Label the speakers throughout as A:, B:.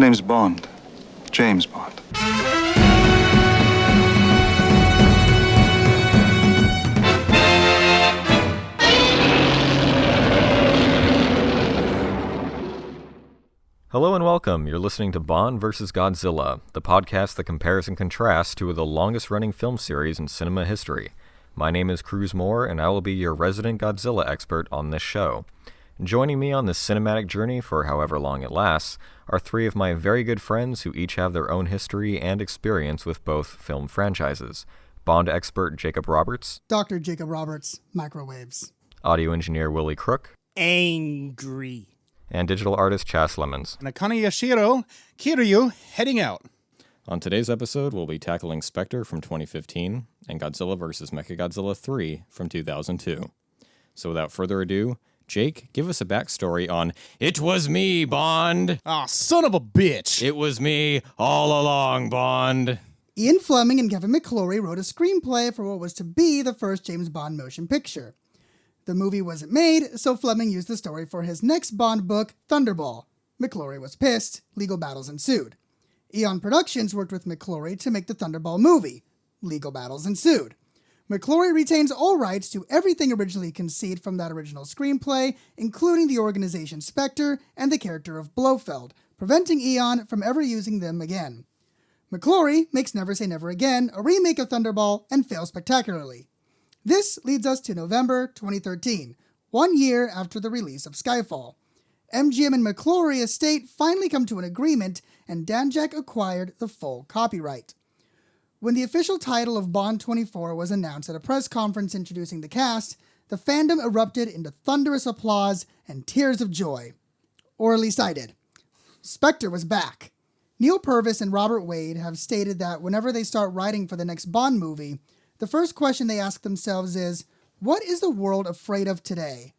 A: name's Bond. James Bond.
B: Hello and welcome. You're listening to Bond vs. Godzilla, the podcast that compares and contrasts two of the longest-running film series in cinema history. My name is Cruz Moore, and I will be your resident Godzilla expert on this show. Joining me on this cinematic journey for however long it lasts are three of my very good friends who each have their own history and experience with both film franchises. Bond expert Jacob Roberts.
C: Dr. Jacob Roberts, microwaves.
B: Audio engineer Willie Crook.
D: Angry.
B: And digital artist Chas Lemons.
D: Nakane Yashiro, Kiryu, heading out.
B: On today's episode, we'll be tackling Spectre from 2015 and Godzilla vs. MechaGodzilla 3 from 2002. So without further ado, Jake, give us a backstory on It Was Me, Bond!
D: Ah, son of a bitch!
B: It was me all along, Bond!
C: Ian Fleming and Kevin McClory wrote a screenplay for what was to be the first James Bond motion picture. The movie wasn't made, so Fleming used the story for his next Bond book, Thunderball. McClory was pissed. Legal battles ensued. Eon Productions worked with McClory to make the Thunderball movie. Legal battles ensued. McClory retains all rights to everything originally conceived from that original screenplay, including the organization Spectre and the character of Blofeld, preventing Eon from ever using them again. McClory makes Never Say Never Again, a remake of Thunderball, and fails spectacularly. This leads us to November 2013, 1 year after the release of Skyfall. MGM and McClory estate finally come to an agreement, and Danjaq acquired the full copyright. When the official title of Bond 24 was announced at a press conference introducing the cast, the fandom erupted into thunderous applause and tears of joy. Or at least I did. Spectre was back. Neil Purvis and Robert Wade have stated that whenever they start writing for the next Bond movie, the first question they ask themselves is, what is the world afraid of today?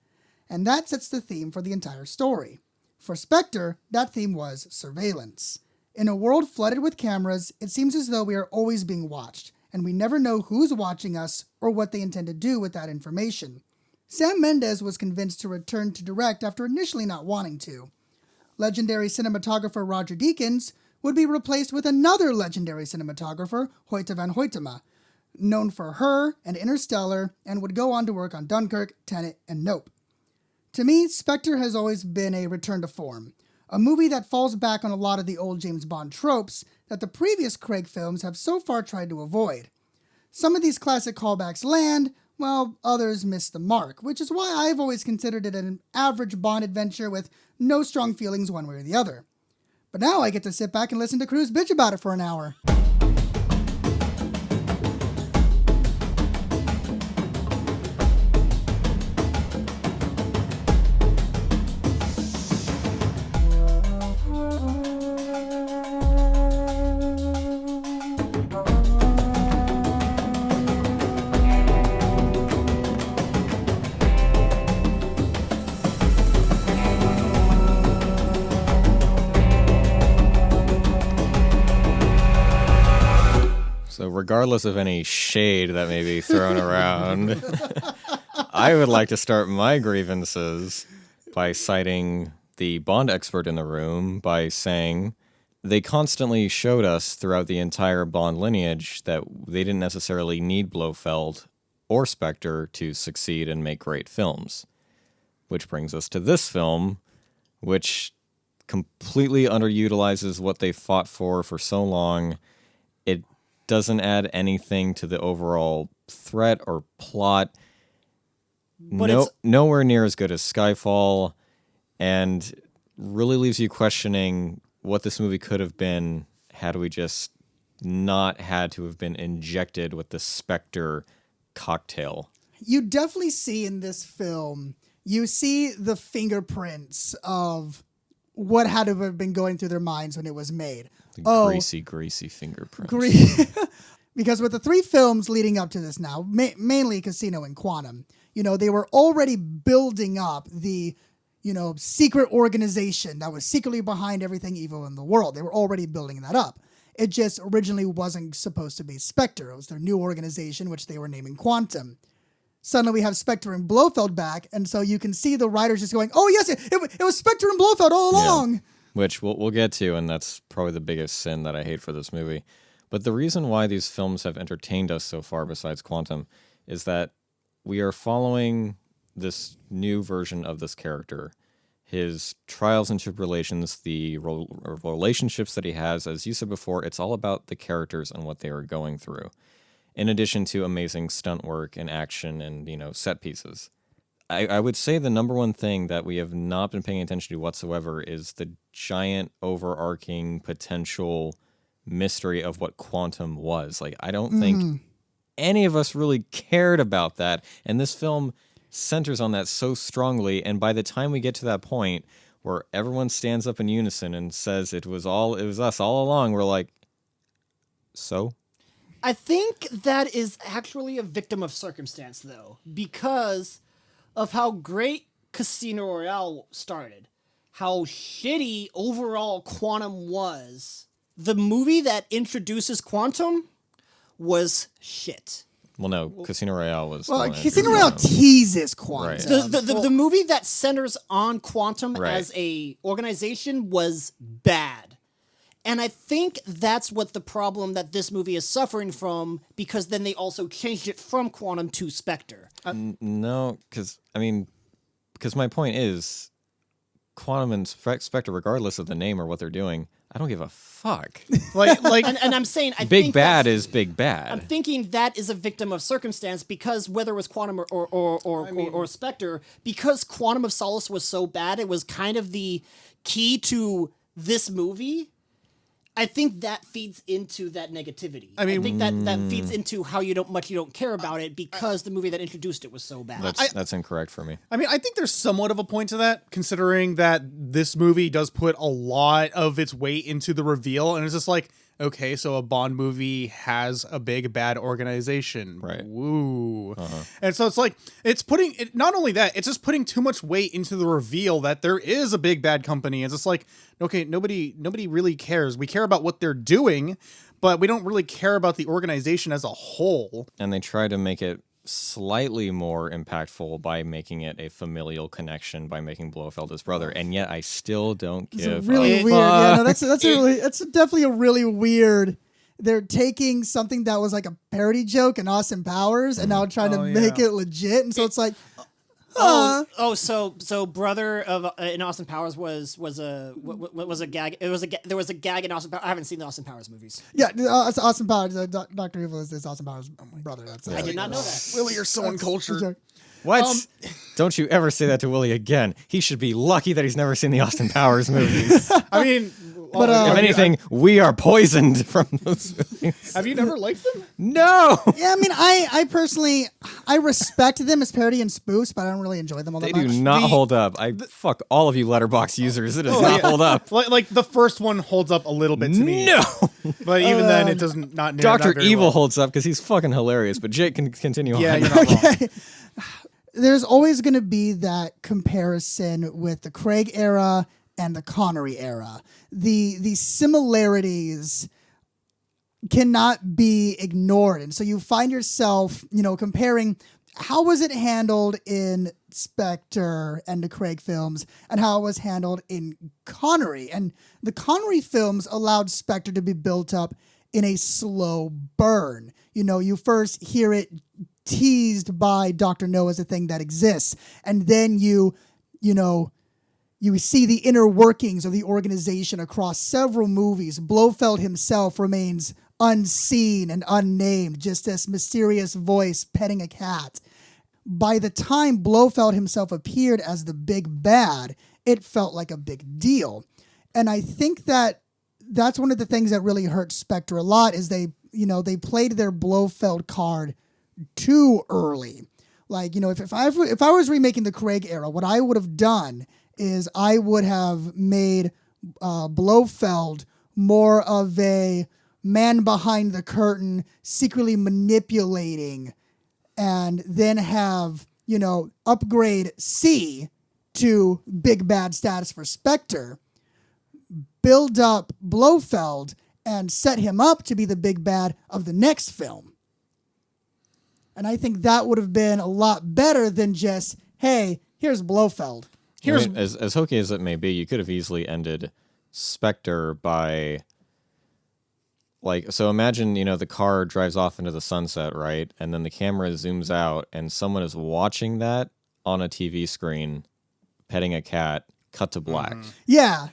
C: And that sets the theme for the entire story. For Spectre, that theme was surveillance. In a world flooded with cameras, it seems as though we are always being watched, and we never know who's watching us or what they intend to do with that information. Sam Mendes was convinced to return to direct after initially not wanting to. Legendary cinematographer Roger Deakins would be replaced with another legendary cinematographer, Hoyte van Hoytema, known for Her and Interstellar, and would go on to work on Dunkirk, Tenet, and Nope. To me, Spectre has always been a return to form, a movie that falls back on a lot of the old James Bond tropes that the previous Craig films have so far tried to avoid. Some of these classic callbacks land, while others miss the mark, which is why I've always considered it an average Bond adventure with no strong feelings one way or the other. But now I get to sit back and listen to Cruz bitch about it for an hour.
B: Regardless of any shade that may be thrown around, I would like to start my grievances by citing the Bond expert in the room by saying they constantly showed us throughout the entire Bond lineage that they didn't necessarily need Blofeld or Spectre to succeed and make great films. Which brings us to this film, which completely underutilizes what they fought for so long. It doesn't add anything to the overall threat or plot. But nowhere near as good as Skyfall, and really leaves you questioning what this movie could have been had we just not had to have been injected with the Spectre cocktail.
C: You definitely see in this film, you see the fingerprints of what had to have been going through their minds when it was made.
B: Greasy fingerprints.
C: Because with the three films leading up to this now, mainly Casino and Quantum, they were already building up the, secret organization that was secretly behind everything evil in the world. They were already building that up. It just originally wasn't supposed to be Spectre. It was their new organization, which they were naming Quantum. Suddenly we have Spectre and Blofeld back, and so you can see the writers just going, oh yes, it was Spectre and Blofeld all along.
B: which we'll get to, and that's probably the biggest sin that I hate for this movie. But the reason why these films have entertained us so far, besides Quantum, is that we are following this new version of this character, his trials and tribulations, the relationships that he has. As you said before, it's all about the characters and what they are going through, in addition to amazing stunt work and action and, set pieces. I would say the number one thing that we have not been paying attention to whatsoever is the giant overarching potential mystery of what Quantum was. Like, I don't think any of us really cared about that, and this film centers on that so strongly. And by the time we get to that point where everyone stands up in unison and says it was us all along, we're like, so?
E: I think that is actually a victim of circumstance, though, because of how great Casino Royale started, how shitty overall Quantum was. The movie that introduces Quantum was shit.
B: Well, no, Casino Royale was...
C: Well, Casino Royale teases Quantum.
B: Right.
E: The movie that centers on Quantum
B: Right.
E: as a organization was bad. And I think that's what the problem that this movie is suffering from, because then they also changed it from Quantum to Spectre.
B: No, because my point is, Quantum and Spectre, regardless of the name or what they're doing, I don't give a fuck.
E: And I'm saying I
B: Big
E: think
B: Bad
E: that's-
B: is Big Bad.
E: I'm thinking that is a victim of circumstance, because whether it was Quantum or Spectre, because Quantum of Solace was so bad, it was kind of the key to this movie. I think that feeds into that negativity. I think that feeds into how you don't care about it, because the movie that introduced it was so bad.
B: That's incorrect for me.
D: I think there's somewhat of a point to that, considering that this movie does put a lot of its weight into the reveal, and it's just like, okay, so a Bond movie has a big bad organization.
B: Right.
D: Woo. And so it's like, not only that, it's just putting too much weight into the reveal that there is a big bad company. It's just like, okay, nobody really cares. We care about what they're doing, but we don't really care about the organization as a whole.
B: And they try to make it slightly more impactful by making it a familial connection, by making Blofeld his brother, and yet I still don't give
C: Really
B: a
C: weird.
B: fuck.
C: Yeah, no, that's definitely a really weird. They're taking something that was like a parody joke in Austin Powers and now trying to make it legit, and so it's like,
E: So brother of in Austin Powers was a gag. There was a gag in Austin Powers. I haven't seen the Austin Powers movies.
C: yeah, it's Austin Powers. Dr. Evil is Austin Powers' brother. That's
E: I did not know that.
D: Willie, you're so uncultured.
B: What? Don't you ever say that to Willie again. He should be lucky that he's never seen the Austin Powers movies.
D: I mean,
C: But,
B: if anything, we are poisoned from those movies.
D: have you never liked them?
B: No!
C: Yeah, I mean, I personally, I respect them as parody and spoofs, but I don't really enjoy them all
B: They
C: that much.
B: do not hold up. Fuck all of you Letterboxd users. It does not hold up.
D: Like the first one holds up a little bit to me.
B: No!
D: But even then, it doesn't not.
B: Dr.
D: not very
B: Evil
D: well.
B: holds up because he's fucking hilarious, but Jake can continue
D: Yeah,
B: on.
D: you're not wrong.
C: There's always going to be that comparison with the Craig era and the Connery era. The similarities cannot be ignored. And so you find yourself, comparing how was it handled in Spectre and the Craig films and how it was handled in Connery. And the Connery films allowed Spectre to be built up in a slow burn. You first hear it teased by Dr. No as a thing that exists. And then you see the inner workings of the organization across several movies. Blofeld himself remains unseen and unnamed, just this mysterious voice petting a cat. By the time Blofeld himself appeared as the big bad, it felt like a big deal. And I think that's one of the things that really hurt Spectre a lot is they played their Blofeld card too early. Like, if I was remaking the Craig era, what I would have done is I would have made Blofeld more of a man behind the curtain, secretly manipulating, and then have, upgrade C to big bad status for Spectre, build up Blofeld, and set him up to be the big bad of the next film. And I think that would have been a lot better than just, hey, here's Blofeld.
B: As hokey as it may be, you could have easily ended Spectre by, like, so imagine, the car drives off into the sunset, right? And then the camera zooms out and someone is watching that on a TV screen, petting a cat, cut to black.
C: Yeah,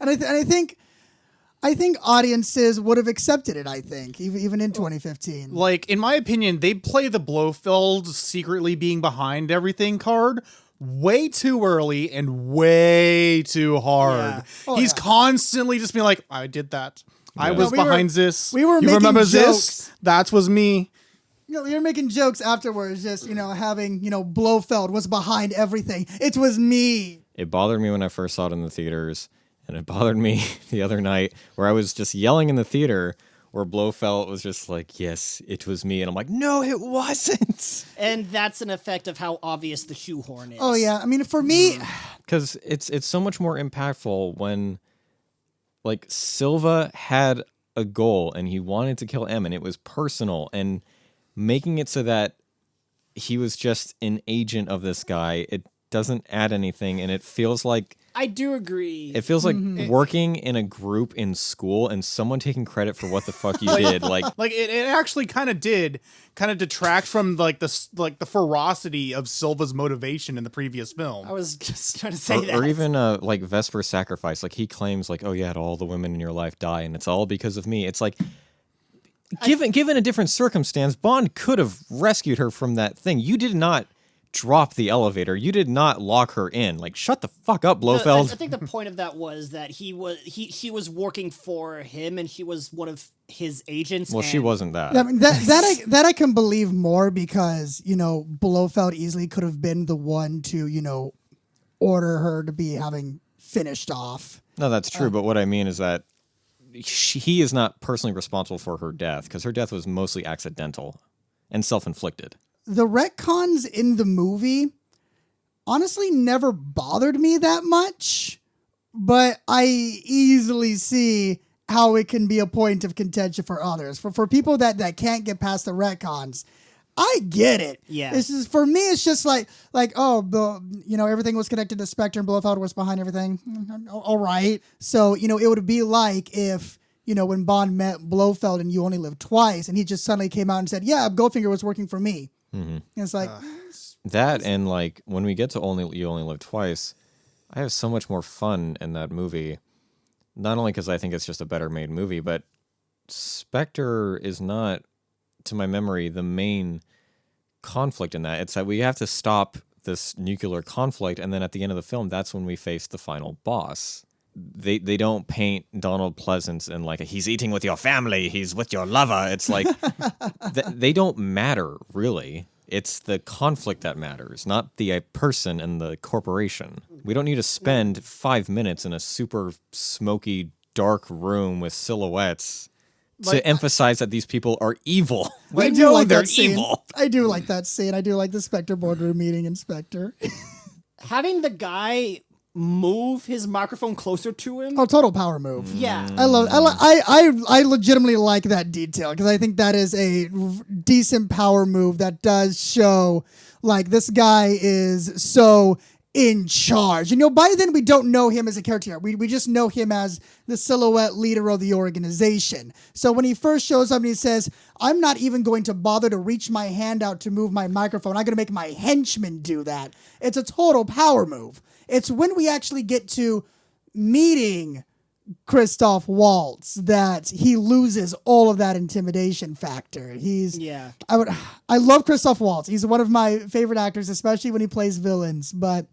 C: and I think audiences would have accepted it. I think even in 2015.
D: Like, in my opinion, they play the Blofeld secretly being behind everything card way too early and way too hard.
C: Yeah. Oh,
D: He's
C: yeah.
D: constantly just being like, I did that. I was
C: we were-
D: behind this.
C: we were
D: You
C: making
D: remember
C: jokes.
D: this? That was me.
C: You're making jokes afterwards, just having Blofeld was behind everything. It was me.
B: It bothered me when I first saw it in the theaters, and it bothered me the other night where I was just yelling in the theater where Blofeld was just like, yes, it was me. And I'm like, no, it wasn't.
E: And that's an effect of how obvious the shoehorn is.
C: Oh yeah, I mean for me,
B: Because it's so much more impactful when, like, Silva had a goal and he wanted to kill M, and it was personal, and making it so that he was just an agent of this guy, it doesn't add anything, and it feels like
E: I do agree.
B: It feels like working in a group in school and someone taking credit for what the fuck you did. Like
D: It actually kind of detract from the ferocity of Silva's motivation in the previous film.
E: I was just trying to say that.
B: or even like Vesper's sacrifice. Like, he claims like, oh yeah, all the women in your life die and it's all because of me. It's like, given a different circumstance, Bond could have rescued her from that thing. You did not drop the elevator. You did not lock her in. Like, shut the fuck up, Blofeld.
E: I think the point of that was that he was working for him, and he was one of his agents.
B: Well, she wasn't that.
C: I mean, that I can believe more because Blofeld easily could have been the one to order her to be having finished off.
B: No, that's true. But what I mean is that he is not personally responsible for her death, because her death was mostly accidental and self-inflicted.
C: The retcons in the movie honestly never bothered me that much, but I easily see how it can be a point of contention for others. For people that can't get past the retcons, I get it.
E: Yeah.
C: This is, for me, it's just like everything was connected to Spectre and Blofeld was behind everything. All right. So, it would be like if, when Bond met Blofeld and You Only Live Twice, and he just suddenly came out and said, yeah, Goldfinger was working for me.
B: Mm-hmm.
C: And it's like...
B: That, and like when we get to You Only Live Twice, I have so much more fun in that movie. Not only because I think it's just a better made movie, but Spectre is not, to my memory, the main conflict in that. It's that we have to stop this nuclear conflict, and then at the end of the film, that's when we face the final boss. They don't paint Donald Pleasance in like he's eating with your family, he's with your lover. It's like they don't matter really. It's the conflict that matters, not the person and the corporation. We don't need to spend 5 minutes in a super smoky, dark room with silhouettes to emphasize that these people are evil.
C: I
B: We
C: do
B: know
C: like
B: they're
C: that scene.
B: evil.
C: I do like that scene. I do like the Spectre boardroom meeting in Spectre.
E: Having the guy move his microphone closer to him.
C: Oh, total power move.
E: Yeah.
C: I legitimately like that detail because I think that is a decent power move that does show like this guy is so in charge. By then we don't know him as a character. We just know him as the silhouette leader of the organization. So when he first shows up and he says, I'm not even going to bother to reach my hand out to move my microphone. I'm going to make my henchmen do that. It's a total power move. It's when we actually get to meeting Christoph Waltz that he loses all of that intimidation factor. I love Christoph Waltz. He's one of my favorite actors, especially when he plays villains. But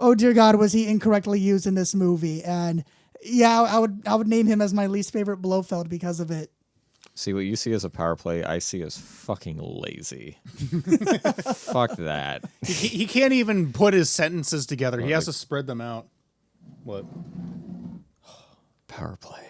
C: oh dear God, was he incorrectly used in this movie? And yeah, I would name him as my least favorite Blofeld because of it.
B: See, what you see as a power play, I see as fucking lazy. Fuck that.
D: He can't even put his sentences together. He has to spread them out. What?
B: Power play.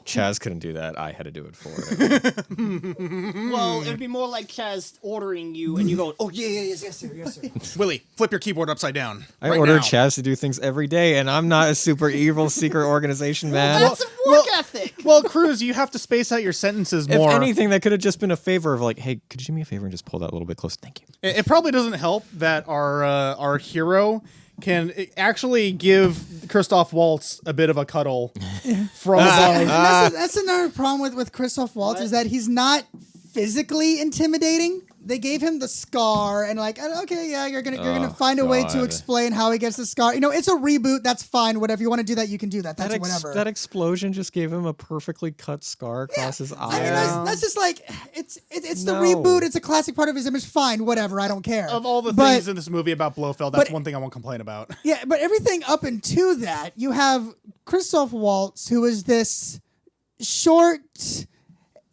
B: Chaz couldn't do that. I had to do it for it.
E: Well, it would be more like Chaz ordering you, and you go, "Oh yeah, yes sir, yes sir."
D: Willie, flip your keyboard upside down.
B: I
D: right
B: order
D: now.
B: Chaz to do things every day, and I'm not a super evil secret organization man.
E: That's work ethic.
D: Well, Cruz, you have to space out your sentences
B: If
D: more.
B: anything, that could have just been a favor of like, hey, could you do me a favor and just pull that a little bit closer? Thank you.
D: It probably doesn't help that our hero can actually give Christoph Waltz a bit of a cuddle from above.
C: That's another problem with Christoph Waltz is that he's not physically intimidating. They gave him the scar and like, okay, yeah, you're gonna find a way to
B: God.
C: explain how he gets the scar. You know, it's a reboot. That's fine. Whatever you want to do, that you can do that. That's whatever.
B: That explosion just gave him a perfectly cut scar across his eye.
C: I mean, that's just like it's the
B: No.
C: reboot. It's a classic part of his image. Fine, whatever. I don't care.
D: Of all the
C: But-
D: things in this movie about Blofeld, that's
C: but-
D: one thing I won't complain about.
C: Yeah, but everything up into that, you have Christoph Waltz, who is this short,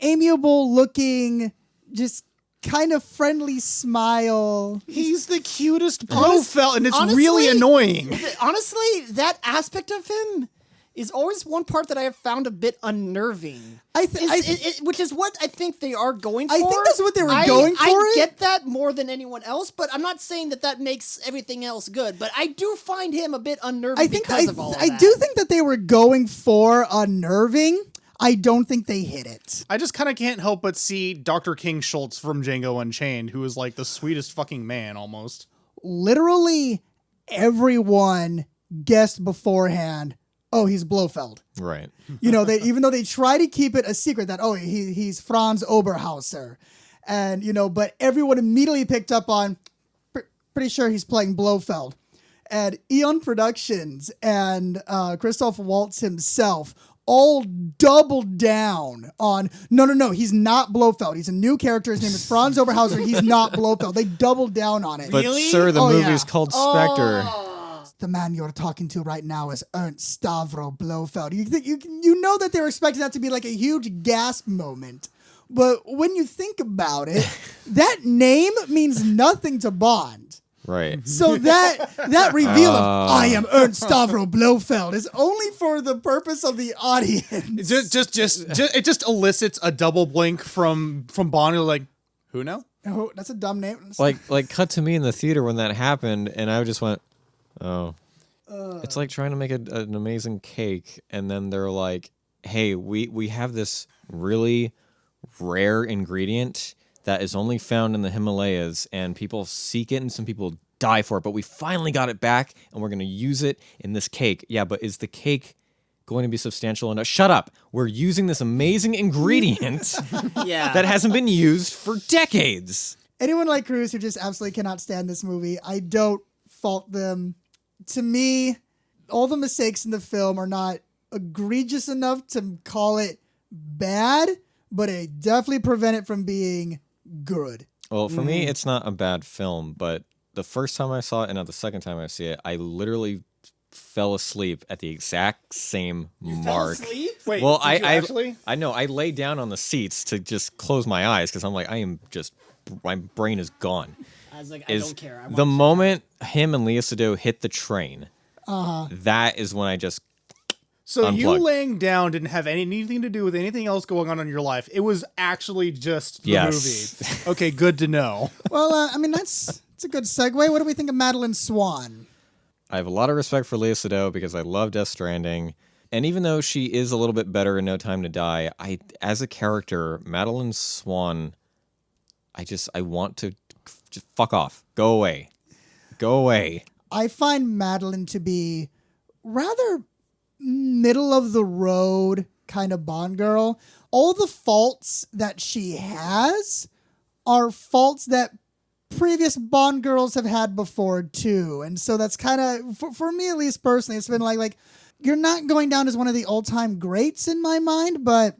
C: amiable-looking, just kind of friendly smile.
D: He's the cutest Blofeld, and it's
E: honestly-
D: really annoying.
E: Honestly, that aspect of him is always one part that I have found a bit unnerving. Which is what I think they are going for.
C: I think that's what they were going for.
E: I get that more than anyone else, but I'm not saying that makes everything else good. But I do find him a bit unnerving because of all of that.
C: I do think that they were going for unnerving. I don't think they hit it.
D: I just kind of can't help but see Dr. King Schultz from Django Unchained, who is like the sweetest fucking man almost.
C: Literally everyone guessed beforehand, oh, he's Blofeld.
B: Right.
C: You know, even though they try to keep it a secret that, oh, he's Franz Oberhauser. And, you know, but everyone immediately picked up on, pretty sure he's playing Blofeld. And Eon Productions and Christoph Waltz himself all doubled down on, no, he's not Blofeld. He's a new character. His name is Franz Oberhauser. He's not Blofeld. They doubled down on it.
B: But
E: Really?
B: sir, the
C: Oh,
B: movie's
C: yeah.
B: called Spectre.
C: The man you're talking to right now is Ernst Stavro Blofeld. You know that they're expecting that to be like a huge gasp moment. But when you think about it, that name means nothing to Bond.
B: Right.
C: So that reveal of I am Ernst Stavro Blofeld is only for the purpose of the audience.
D: It just elicits a double blink from Bond. You're like, who now?
C: Oh, that's a dumb name.
B: Like cut to me in the theater when that happened, and I just went, oh. It's like trying to make an amazing cake, and then they're like, hey, we have this really rare ingredient that is only found in the Himalayas, and people seek it and some people die for it, but we finally got it back, and we're going to use it in this cake. Yeah, but is the cake going to be substantial enough? Shut up. We're using this amazing ingredient
E: Yeah.
B: that hasn't been used for decades.
C: Anyone like Cruz who just absolutely cannot stand this movie, I don't fault them. To me, all the mistakes in the film are not egregious enough to call it bad, but it definitely prevent it from being good.
B: Well, for me, it's not a bad film, but the first time I saw it and not the second time I see it, I literally fell asleep at the exact same mark.
D: Wait,
B: Well,
D: did you actually?
B: I know I lay down on the seats to just close my eyes because I'm like, my brain is gone.
E: I was like, I
B: Is
E: don't care. I
B: the
E: want
B: moment him and Lea Seydoux hit the train, that is when I just
D: So you
B: Unplugged.
D: laying down didn't have anything to do with anything else going on in your life. It was actually just the
B: Yes.
D: movie. Okay, good to know.
C: Well, I mean, it's a good segue. What do we think of Madeline Swan?
B: I have a lot of respect for Lea Seydoux because I love Death Stranding. And even though she is a little bit better in No Time to Die, as a character, Madeline Swan, I want to just fuck off. Go away. Go away.
C: I find Madeline to be rather middle of the road kind of Bond girl. All the faults that she has are faults that previous Bond girls have had before too. And so that's kind of, for me at least personally, it's been like you're not going down as one of the all-time greats in my mind, but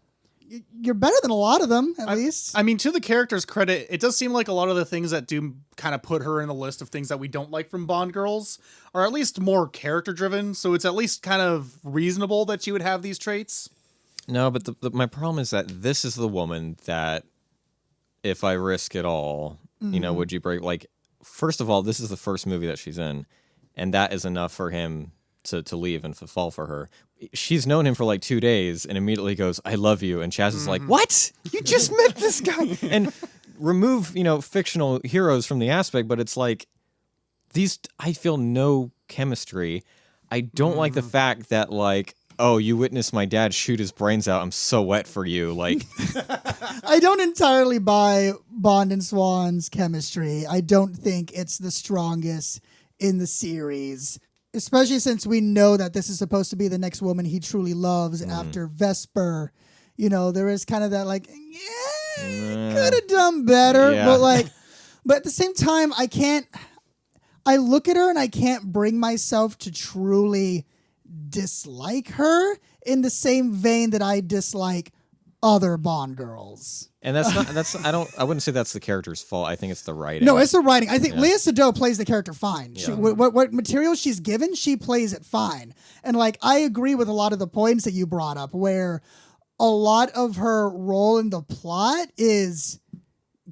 C: you're better than a lot of them, at least.
D: I mean, to the character's credit, it does seem like a lot of the things that do kind of put her in the list of things that we don't like from Bond girls are at least more character driven. So it's at least kind of reasonable that she would have these traits.
B: No, but my problem is that this is the woman that, if I risk it all, would you break? Like, first of all, this is the first movie that she's in, and that is enough for him to leave and to fall for her. She's known him for like 2 days and immediately goes, I love you. And Chaz is like, what? You just met this guy. And remove, fictional heroes from the aspect, but it's like, I feel no chemistry. I don't like the fact that like, oh, you witnessed my dad shoot his brains out. I'm so wet for you. Like,
C: I don't entirely buy Bond and Swan's chemistry. I don't think it's the strongest in the series, especially since we know that this is supposed to be the next woman he truly loves after Vesper. You know, there is kind of that like, could have done better,
B: Yeah.
C: but at the same time, I look at her and I can't bring myself to truly dislike her in the same vein that I dislike other Bond girls.
B: And I wouldn't say that's the character's fault. I think it's the writing.
C: No, it's the writing. I think Lea Seydoux plays the character fine. She,
B: Yeah.
C: what material she's given, she plays it fine. And like, I agree with a lot of the points that you brought up, where a lot of her role in the plot is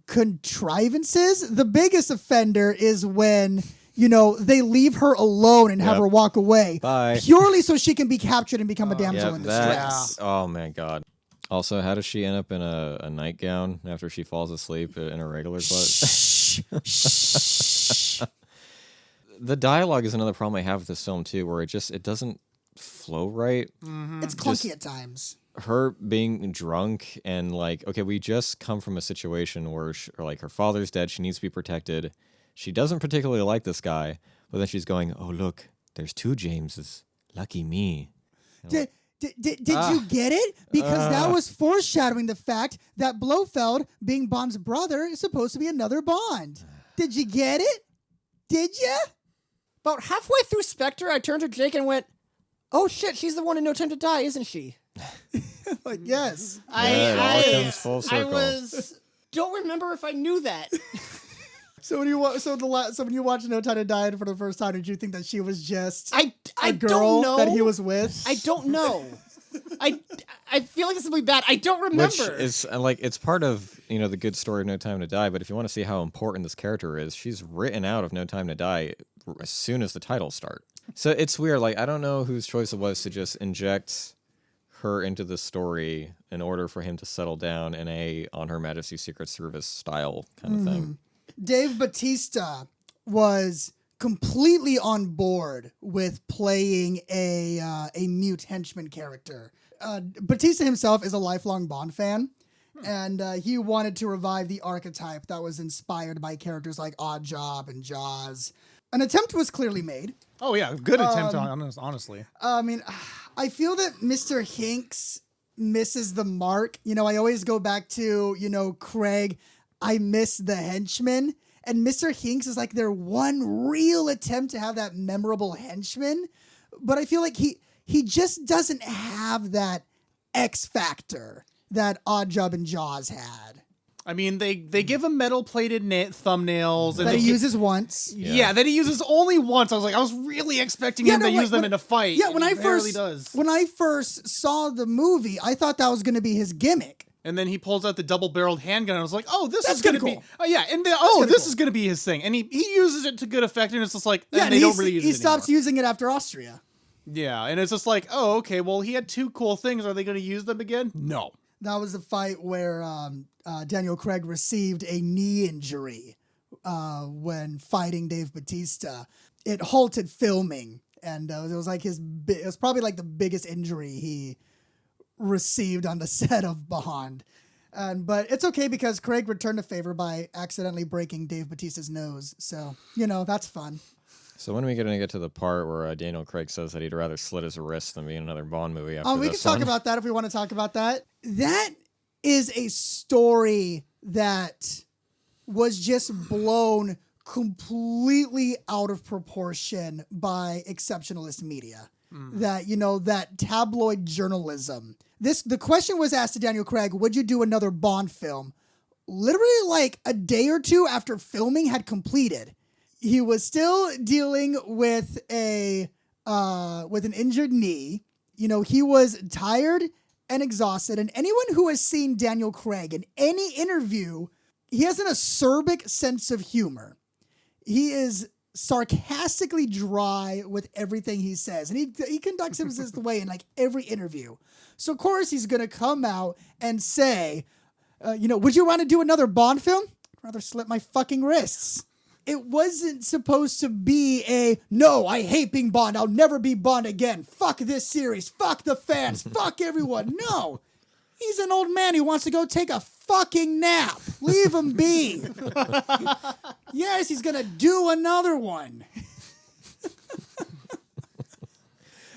C: contrivances. The biggest offender is when, you know, they leave her alone and have
B: Yep.
C: her walk away.
B: Bye.
C: Purely so she can be captured and become a damsel
B: Yeah,
C: in distress.
B: oh my god. Also, how does she end up in a nightgown after she falls asleep in her regular clothes? The dialogue is another problem I have with this film too, where it doesn't flow right.
C: It's clunky at times.
B: Her being drunk and like, okay, we just come from a situation where like her father's dead, she needs to be protected. She doesn't particularly like this guy, but then she's going, oh look, there's two Jameses. Lucky me.
C: Did you get it? Because that was foreshadowing the fact that Blofeld, being Bond's brother, is supposed to be another Bond. Did you get it? Did you?
E: About halfway through Spectre, I turned to Jake and went, "Oh shit, she's the one in No Time to Die, isn't she?"
C: Like, yes.
B: it all comes full circle.
E: Don't remember if I knew that.
C: So when you watch No Time to Die for the first time, did you think that she was just
E: I
C: a
E: don't
C: girl
E: know.
C: that he was with?
E: I don't know. I feel like this will be bad. I don't remember.
B: Which is like, it's part of, you know, the good story of No Time to Die, but if you want to see how important this character is, she's written out of No Time to Die as soon as the titles start. So it's weird. Like, I don't know whose choice it was to just inject her into the story in order for him to settle down in a On Her Majesty's Secret Service style kind of thing.
C: Dave Bautista was completely on board with playing a mute henchman character. Bautista himself is a lifelong Bond fan, and he wanted to revive the archetype that was inspired by characters like Oddjob and Jaws. An attempt was clearly made.
D: Oh yeah, good attempt on this, honestly.
C: I mean, I feel that Mr. Hinks misses the mark. You know, I always go back to, you know, Craig, I miss the henchman. And Mr. Hinks is like their one real attempt to have that memorable henchman. But I feel like he just doesn't have that X factor that Oddjob and Jaws had.
D: I mean, they give him metal-plated thumbnails. And
C: That
D: they
C: he
D: give-
C: uses once.
D: Yeah, that he uses only once. I was really expecting him to use them in a fight.
C: Yeah, when
D: and
C: I
D: he barely
C: first
D: does.
C: when I first saw the movie, I thought that was going to be his gimmick.
D: And then he pulls out the double-barreled handgun, and I was like, "Oh, this
C: That's
D: is going to
C: kinda
D: be."
C: cool.
D: Oh yeah, and then,
C: kinda
D: this
C: cool.
D: is going to be his thing, and he uses it to good effect, and it's just like,
C: Yeah,
D: and they don't really use it
C: he stops
D: anymore.
C: using it after Austria.
D: Yeah, and it's just like, oh, okay, well, he had two cool things. Are they going to use them again? No.
C: That was the fight where Daniel Craig received a knee injury when fighting Dave Bautista. It halted filming, and it was like it was probably like the biggest injury he received on the set of Bond. But it's okay because Craig returned the favor by accidentally breaking Dave Bautista's nose. So, you know, that's fun.
B: So when are we going to get to the part where Daniel Craig says that he'd rather slit his wrist than be in another Bond movie after
C: We can
B: this
C: talk
B: one?
C: about that if we want to talk about that. That is a story that was just blown completely out of proportion by exceptionalist media. That, you know, that tabloid journalism. The question was asked to Daniel Craig, would you do another Bond film? Literally like a day or two after filming had completed. He was still dealing with an injured knee. You know, he was tired and exhausted. And anyone who has seen Daniel Craig in any interview, he has an acerbic sense of humor. He is sarcastically dry with everything he says. And he conducts himself this way in like every interview. So of course he's going to come out and say, you know, would you want to do another Bond film? I'd rather slit my fucking wrists. It wasn't supposed to be no, I hate being Bond. I'll never be Bond again. Fuck this series. Fuck the fans. Fuck everyone. No. He's an old man who wants to go take a fucking nap. Leave him be. Yes, he's going to do another one.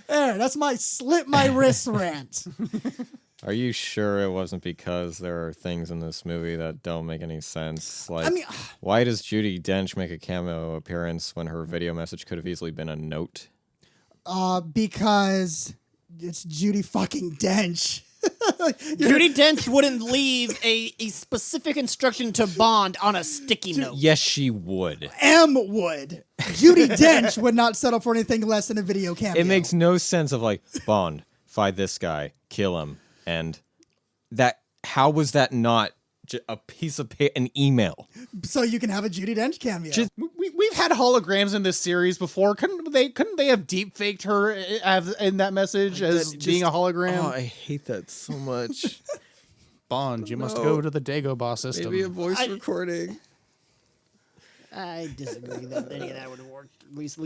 C: There, that's my slip my wrist rant.
B: Are you sure it wasn't because there are things in this movie that don't make any sense? Like, why does Judi Dench make a cameo appearance when her video message could have easily been a note?
C: Because it's Judi fucking Dench.
E: Judi Dench wouldn't leave a specific instruction to Bond on a sticky note.
B: Yes, she would.
C: M would. Judi Dench would not settle for anything less than a video cameo.
B: It makes no sense of like, Bond, find this guy, kill him. And that, how was that not a piece of an email?
C: So you can have a Judi Dench cameo.
D: We've had holograms in this series before. Couldn't they have deep faked her in that message as being a hologram?
B: Oh, I hate that so much.
D: Bond, you must go to the Dagobah system.
B: Maybe a voice recording.
E: I disagree that any of that would work. At least.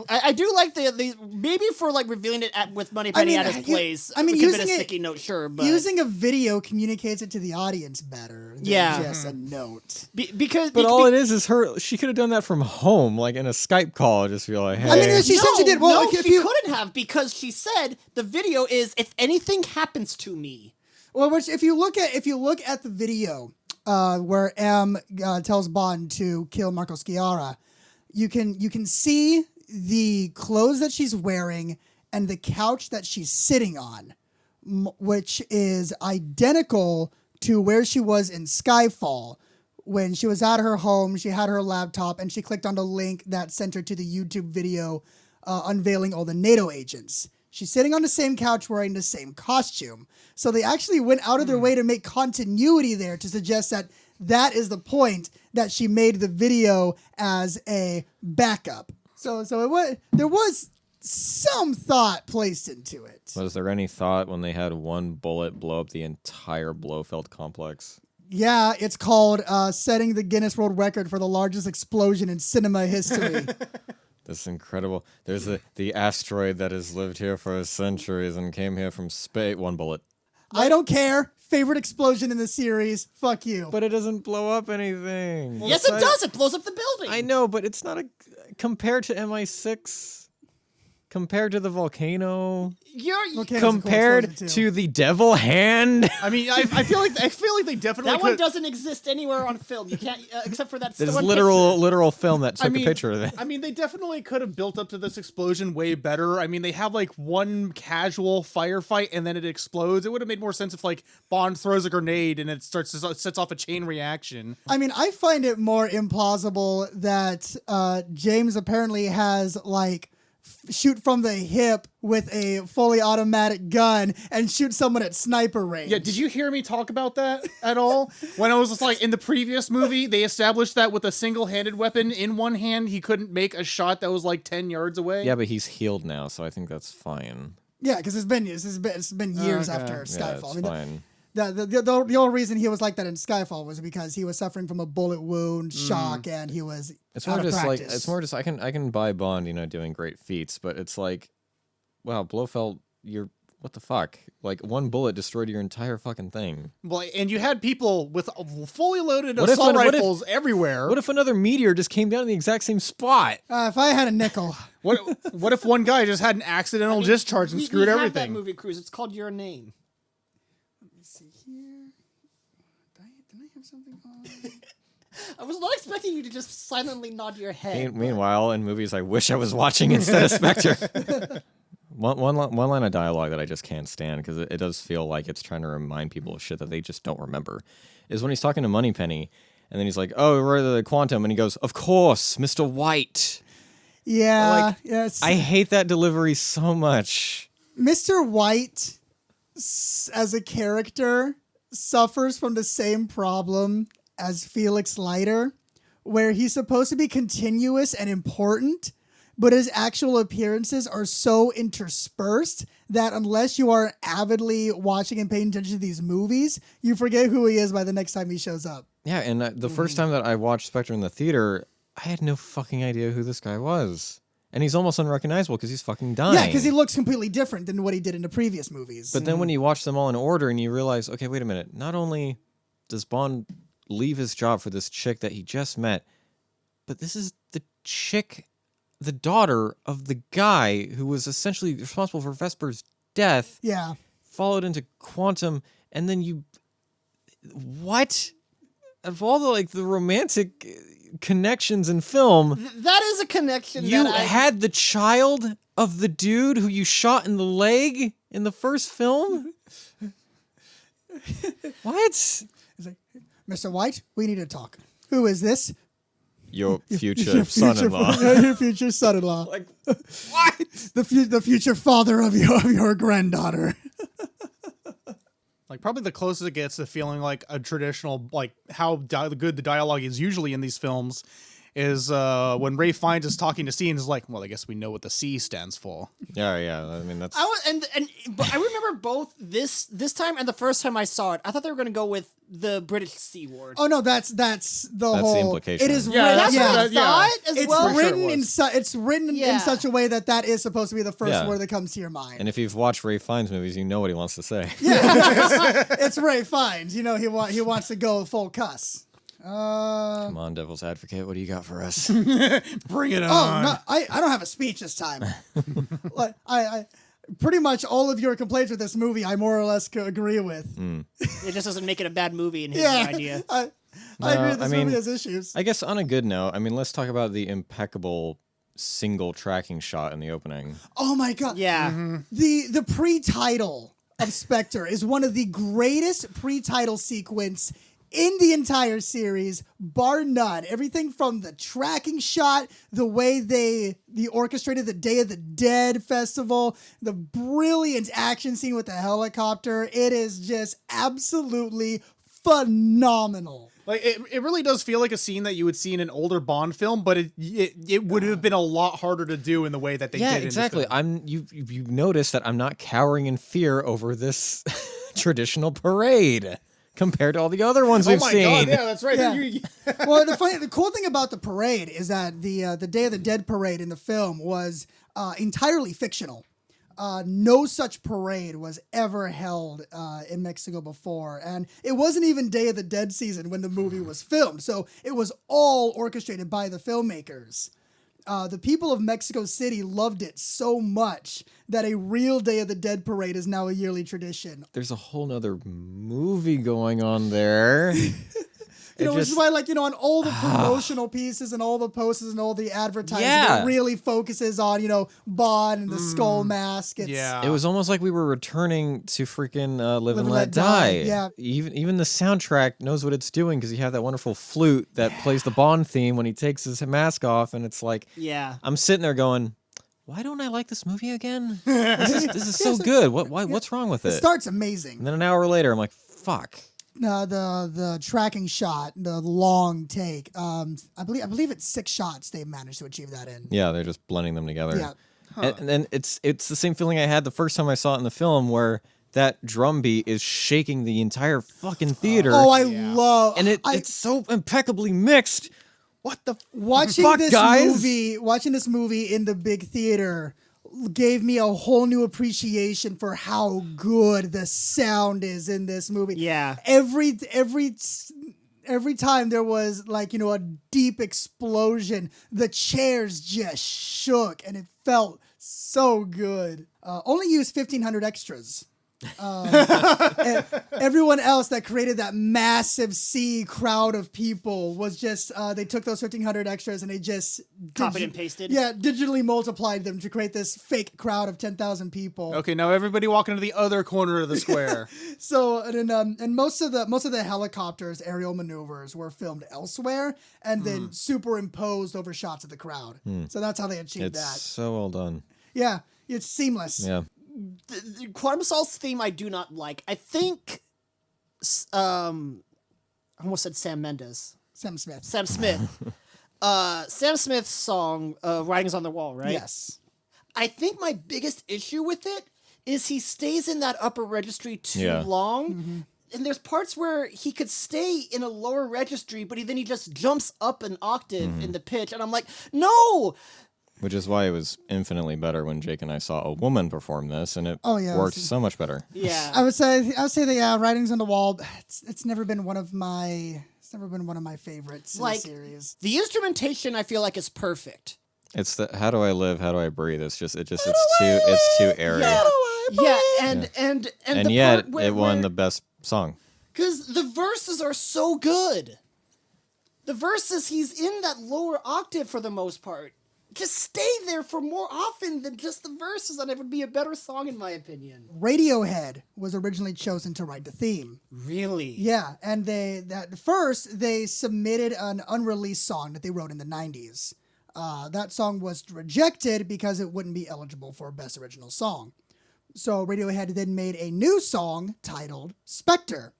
E: I do like the maybe for like revealing it with Moneypenny at his place.
C: I mean,
E: it could have
C: using
E: been a
C: it-
E: sticky note, sure, but
C: Using a video communicates it to the audience better than just a note.
E: because
B: But all it is her. She could have done that from home, like in a Skype call. Just be like, hey.
C: I mean, she essentially did. Well,
E: no,
C: if
E: she
C: you
E: couldn't have because she said the video is if anything happens to me.
C: well, which if you look at the video where M tells Bond to kill Marco Sciarra, you can see the clothes that she's wearing and the couch that she's sitting on, which is identical to where she was in Skyfall. When she was at her home, she had her laptop and she clicked on the link that sent her to the YouTube video unveiling all the NATO agents. She's sitting on the same couch wearing the same costume. So they actually went out of their way to make continuity there to suggest that that is the point that she made the video as a backup. So there was some thought placed into it.
B: Was there any thought when they had one bullet blow up the entire Blofeld complex?
C: Yeah, it's called setting the Guinness World Record for the largest explosion in cinema history.
B: This incredible. There's the asteroid that has lived here for centuries and came here from space. One bullet.
C: I don't care. Favorite explosion in the series. Fuck you.
B: But it doesn't blow up anything.
E: Yes, it does. It blows up the building.
B: I know, but it's not compared to MI6, compared to the volcano,
C: Volcano's a cool
B: compared
C: explosion, too.
B: to the devil hand.
D: I mean, I feel like they definitely
E: that one
D: could.
E: doesn't exist anywhere on film. You can't except for that.
B: There's
E: one
B: literal film that took a picture of it.
D: I mean, they definitely could have built up to this explosion way better. I mean, they have like one casual firefight and then it explodes. It would have made more sense if like Bond throws a grenade and it sets off a chain reaction.
C: I mean, I find it more implausible that James apparently has like shoot from the hip with a fully automatic gun and shoot someone at sniper range.
D: Yeah, did you hear me talk about that at all? When I was just like, in the previous movie, they established that with a single-handed weapon in one hand, he couldn't make a shot that was like 10 yards away.
B: Yeah, but he's healed now, so I think that's fine.
C: Yeah, because it's been years after
B: Yeah,
C: Skyfall.
B: it's
C: I mean,
B: fine.
C: The only reason he was like that in Skyfall was because he was suffering from a bullet wound, shock, and he was
B: It's
C: out
B: more
C: of
B: just
C: practice.
B: like it's more just I can buy Bond, doing great feats, but it's like, wow, Blofeld, what the fuck? Like one bullet destroyed your entire fucking thing.
D: Well, and you had people with fully loaded
B: What if-
D: assault
B: what if-
D: rifles everywhere.
B: What if another meteor just came down in the exact same spot?
C: If I had a nickel,
D: What if one guy just had an accidental discharge and screwed
E: we
D: everything?
E: Have that movie, Cruz. It's called Your Name.
C: let's see here. Did I have something on?
E: I was not expecting you to just silently nod your head.
B: Meanwhile, in movies I wish I was watching instead of Spectre. One line of dialogue that I just can't stand because it does feel like it's trying to remind people of shit that they just don't remember is when he's talking to Moneypenny and then he's like, "Oh, we're the Quantum," and he goes, "Of course, Mr. White."
C: Yeah,
B: Like,
C: yes.
B: I hate that delivery so much.
C: Mr. White, as a character, suffers from the same problem as Felix Leiter, where he's supposed to be continuous and important, but his actual appearances are so interspersed that unless you are avidly watching and paying attention to these movies, you forget who he is by the next time he shows up.
B: Yeah, and the first time that I watched Spectre in the theater, I had no fucking idea who this guy was. And he's almost unrecognizable because he's fucking dying.
C: Yeah, because he looks completely different than what he did in the previous movies.
B: But then when you watch them all in order and you realize, okay, wait a minute, not only does Bond leave his job for this chick that he just met, but this is the chick the daughter of the guy who was essentially responsible for Vesper's death,
C: Yeah.
B: followed into Quantum, and then what? Of all the romantic connections in film,
E: That is a connection.
B: you
E: that I,
B: had the child of the dude who you shot in the leg in the first film? What?
C: He's like, Mr. White, we need to talk. Who is this?
B: Your future son-in-law.
C: Your future son-in-law.
B: Like, what?
C: The future father of your granddaughter.
D: Like probably the closest it gets to feeling like a traditional, like how good the dialogue is usually in these films is when Ray Fiennes is talking to C and is like, well, I guess we know what the C stands for.
B: Yeah. I mean, that's...
E: But I remember both this time and the first time I saw it. I thought they were going to go with the British C word.
C: Oh no, that's the whole.
B: the implication.
C: It is
D: Yeah,
E: That's
C: written.
E: what I
D: yeah.
E: thought as
C: It's
E: well.
C: written
D: sure it
C: it's written in
E: Yeah.
C: such a way that is supposed to be the first
B: Yeah.
C: word that comes to your mind.
B: And if you've watched Ray Fiennes movies, you know what he wants to say.
C: It's Ray Fiennes. You know he wants to go full cuss.
B: Come on, Devil's Advocate, what do you got for us?
D: Bring it on.
C: No, I don't have a speech this time. Like I pretty much all of your complaints with this movie, I more or less agree with.
E: It just doesn't make it a bad movie in his
C: Yeah,
E: idea.
C: I agree. This
B: I mean,
C: movie has issues.
B: I guess on a good note, I mean, let's talk about the impeccable single tracking shot in the opening.
C: Oh my god.
E: Yeah.
C: The pre-title of Spectre is one of the greatest pre-title sequence in the entire series, bar none. Everything from the tracking shot, the way they orchestrated the Day of the Dead festival, the brilliant action scene with the helicopter. It is just absolutely phenomenal.
D: Like it really does feel like a scene that you would see in an older Bond film, but it would have been a lot harder to do in the way that they
B: Yeah,
D: did.
B: exactly.
D: In this film.
B: You notice that I'm not cowering in fear over this traditional parade compared to all the other ones we've
D: Oh my
B: seen.
D: god! Yeah, that's right.
C: Yeah.
D: You-
C: Well, the cool thing about the parade is that the Day of the Dead parade in the film was entirely fictional. No such parade was ever held in Mexico before, and it wasn't even Day of the Dead season when the movie was filmed. So it was all orchestrated by the filmmakers. The people of Mexico City loved it so much that a real Day of the Dead parade is now a yearly tradition.
B: There's a whole nother movie going on there.
C: Which is why, on all the promotional pieces and all the posters and all the advertising,
B: Yeah.
C: it really focuses on, Bond and the skull mask. It's,
D: yeah.
B: It was almost like we were returning to freaking Live and Let Die.
C: Yeah.
B: Even the soundtrack knows what it's doing because you have that wonderful flute that plays the Bond theme when he takes his mask off, and it's like,
E: Yeah.
B: I'm sitting there going, why don't I like this movie again? This is so good. What's wrong with
C: It
B: it?
C: starts amazing.
B: And then an hour later, I'm like, fuck.
C: The tracking shot, the long take. I believe it's 6 shots they managed to achieve that in.
B: Yeah, they're just blending them together.
C: Yeah.
B: And then it's the same feeling I had the first time I saw it in the film, where that drum beat is shaking the entire fucking theater.
C: Oh, I love
B: and it's so impeccably mixed. What the
C: watching
B: fuck,
C: this
B: guys?
C: movie. Watching this movie in the big theater gave me a whole new appreciation for how good the sound is in this movie.
E: Yeah.
C: Every time there was a deep explosion, the chairs just shook and it felt so good. Only used 1,500 extras. And everyone else that created that massive sea crowd of people was just they took those 1,500 extras and they just
E: Copied and pasted?
C: Yeah, digitally multiplied them to create this fake crowd of 10,000 people.
D: Okay, now everybody walk into the other corner of the square.
C: So and most of the helicopters aerial maneuvers were filmed elsewhere and then superimposed over shots of the crowd. So that's how they achieved
B: It's
C: that.
B: so well done.
C: Yeah, it's seamless.
B: Yeah.
E: The Quantum of Solace theme I do not like. I think, I almost said Sam Mendes.
C: Sam Smith.
E: Sam Smith. Sam Smith's song, Writings on the Wall, right?
C: Yes.
E: I think my biggest issue with it is he stays in that upper registry too
B: Yeah.
E: long. And there's parts where he could stay in a lower registry, but he just jumps up an octave in the pitch. And I'm like, no!
B: Which is why it was infinitely better when Jake and I saw a woman perform this, and it
C: Oh, yeah,
B: worked
C: this is-
B: so much better.
E: Yeah.
C: I would say the Writings on the Wall. It's never been one of my favorites in
E: Like,
C: the series.
E: the instrumentation I feel like is perfect.
B: It's the how do I live, how do I breathe? It's too airy.
E: Yeah, and
B: And
E: the
B: yet
E: part
B: it won the best song.
E: because the verses are so good. The verses, he's in that lower octave for the most part. Just stay there for more often than just the verses, and it would be a better song in my opinion.
C: Radiohead was originally chosen to write the theme.
E: Really?
C: Yeah, and they submitted an unreleased song that they wrote in the 90s. That song was rejected because it wouldn't be eligible for Best Original Song. So Radiohead then made a new song titled Spectre.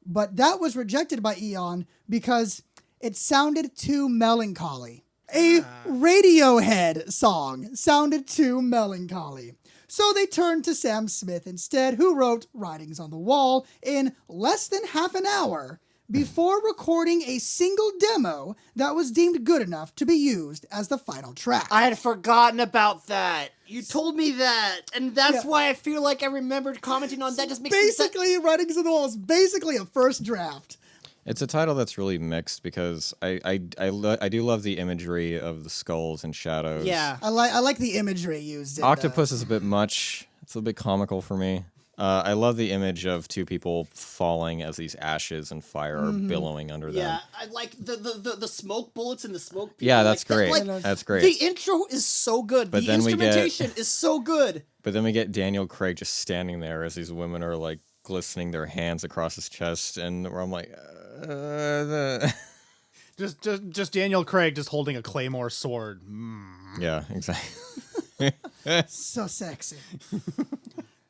C: But that was rejected by Eon because it sounded too melancholy. A Radiohead song sounded too melancholy. So they turned to Sam Smith instead, who wrote Writings on the Wall in less than half an hour before recording a single demo that was deemed good enough to be used as the final track.
E: I had forgotten about that. You told me that, and that's
C: Yeah.
E: why I feel like I remembered commenting on that. Just makes me
C: Basically, Writings on the Wall is basically a first draft.
B: It's a title that's really mixed because I do love the imagery of the skulls and shadows.
E: Yeah.
C: I like the imagery used in
B: Octopus is a bit much. It's a bit comical for me. I love the image of two people falling as these ashes and fire are billowing under them.
E: Yeah, I like the smoke bullets and the smoke people.
B: Yeah, that's
E: like
B: great.
E: That,
B: That's great.
E: The intro is so good.
B: But
E: the
B: then we get-
E: instrumentation is so good.
B: But then we get Daniel Craig just standing there as these women are like glistening their hands across his chest, and where I'm like,
D: Just Daniel Craig just holding a claymore sword.
B: yeah, exactly.
C: So sexy.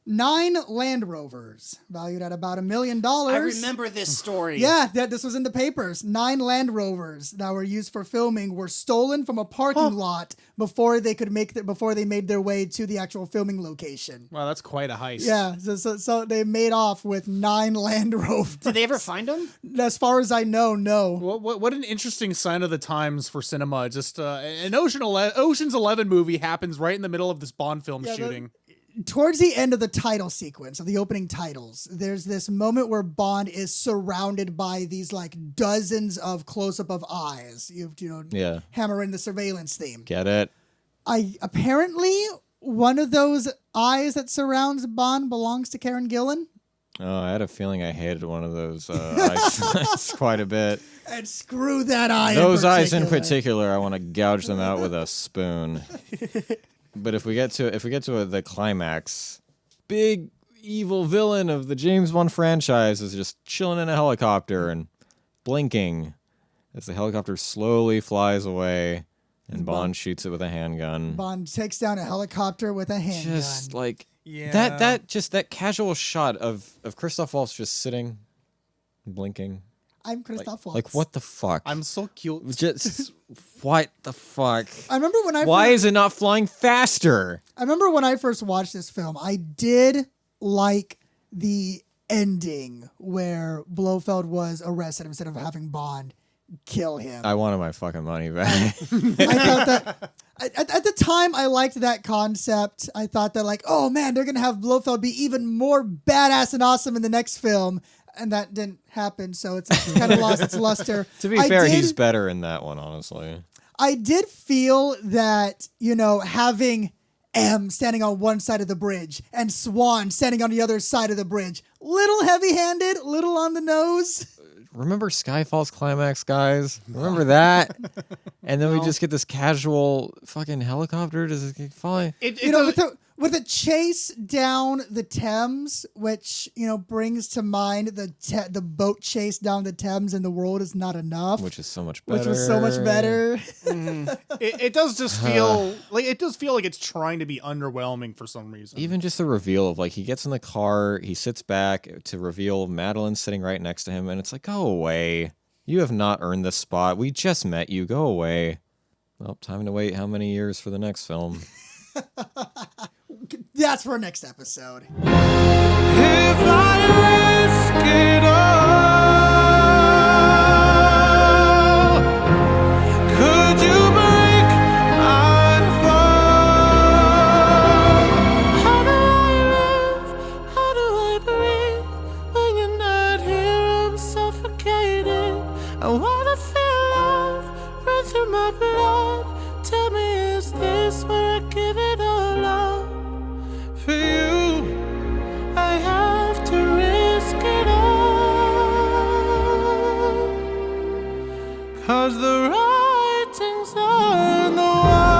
C: 9 Land Rovers, valued at about $1 million.
E: I remember this story.
C: Yeah, this was in the papers. 9 Land Rovers that were used for filming were stolen from a parking lot before they made their way to the actual filming location.
D: Wow, that's quite a heist.
C: Yeah, so they made off with 9 Land Rovers.
E: Did they ever find him?
C: As far as I know, no.
D: What an interesting sign of the times for cinema. Just an Ocean's 11 movie happens right in the middle of this Bond film shooting.
C: Towards the end of the title sequence, of the opening titles, there's this moment where Bond is surrounded by these like dozens of close-up of eyes.
B: Yeah.
C: Hammer in the surveillance theme.
B: Get it?
C: Apparently one of those eyes that surrounds Bond belongs to Karen Gillan.
B: Oh, I had a feeling I hated one of those eyes quite a bit.
C: And screw that eye.
B: Those eyes in particular, I want to gouge them out with a spoon. But if we get to the climax, big evil villain of the James Bond franchise is just chilling in a helicopter and blinking as the helicopter slowly flies away, and Bond shoots it with a handgun.
C: Bond takes down a helicopter with a handgun.
B: Just like
D: Yeah.
B: that casual shot of Christoph Waltz just sitting, blinking.
C: I'm Christoph Waltz.
B: Like what the fuck?
D: I'm so cute.
B: Just what the fuck?
C: I remember when
B: Why is it not flying faster?
C: I remember when I first watched this film, I did like the ending where Blofeld was arrested instead of having Bond kill him.
B: I wanted my fucking money back.
C: I thought that at the time I liked that concept. I thought that like, oh man, they're gonna have Blofeld be even more badass and awesome in the next film, and that didn't happen. So it's kind of lost its luster.
B: To be fair, he's better in that one, honestly.
C: I did feel that having M standing on one side of the bridge and Swan standing on the other side of the bridge, little heavy-handed, little on the nose.
B: Remember Skyfall's climax, guys? Remember that? And then we just get this casual fucking helicopter just flying.
C: With a chase down the Thames, which brings to mind the boat chase down the Thames in The World Is Not Enough,
B: Which is so much better.
C: which was so much better.
D: It does just feel like it's trying to be underwhelming for some reason.
B: Even just the reveal of like he gets in the car, he sits back to reveal Madeline's sitting right next to him, and it's like, go away. You have not earned this spot. We just met you. Go away. Well, time to wait how many years for the next film?
C: That's for next episode.
B: If I risk it all, could you break my fall? How do I live? How do I breathe? When you're not here, I'm suffocating. I wanna feel love run through my blood. Tell me, is
F: Is this where I give it all up for you? I have to risk it all, 'cause the writing's on the wall.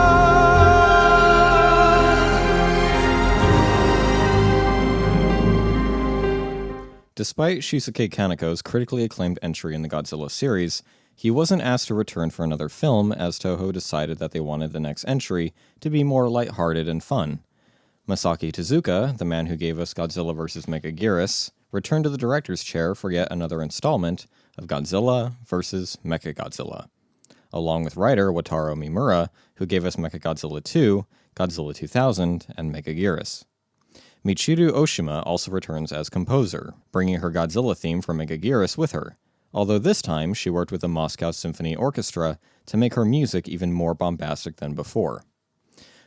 B: Despite Shusuke Kaneko's critically acclaimed entry in the Godzilla series, he wasn't asked to return for another film, as Toho decided that they wanted the next entry to be more lighthearted and fun. Masaki Tezuka, the man who gave us Godzilla vs. Mechagodzilla, returned to the director's chair for yet another installment of Godzilla vs. Mechagodzilla, along with writer Wataru Mimura, who gave us Mechagodzilla 2, Godzilla 2000, and Mechagodzilla. Michiru Oshima also returns as composer, bringing her Godzilla theme from Mechagodzilla with her, although this time she worked with the Moscow Symphony Orchestra to make her music even more bombastic than before.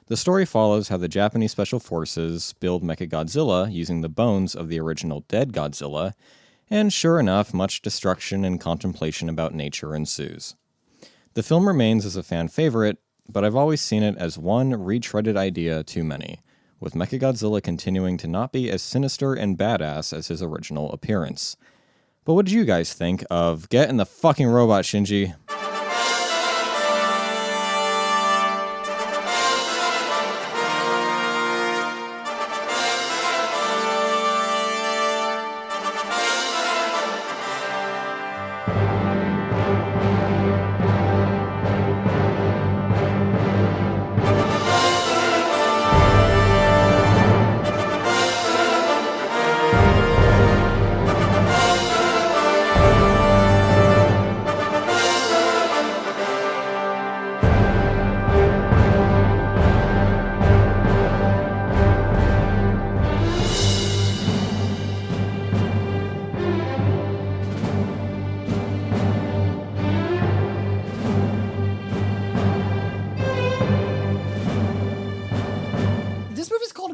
B: The story follows how the Japanese Special Forces build Mechagodzilla using the bones of the original dead Godzilla, and sure enough, much destruction and contemplation about nature ensues. The film remains as a fan favorite, but I've always seen it as one retreaded idea too many, with Mechagodzilla continuing to not be as sinister and badass as his original appearance. But what did you guys think of Get in the Fucking Robot, Shinji?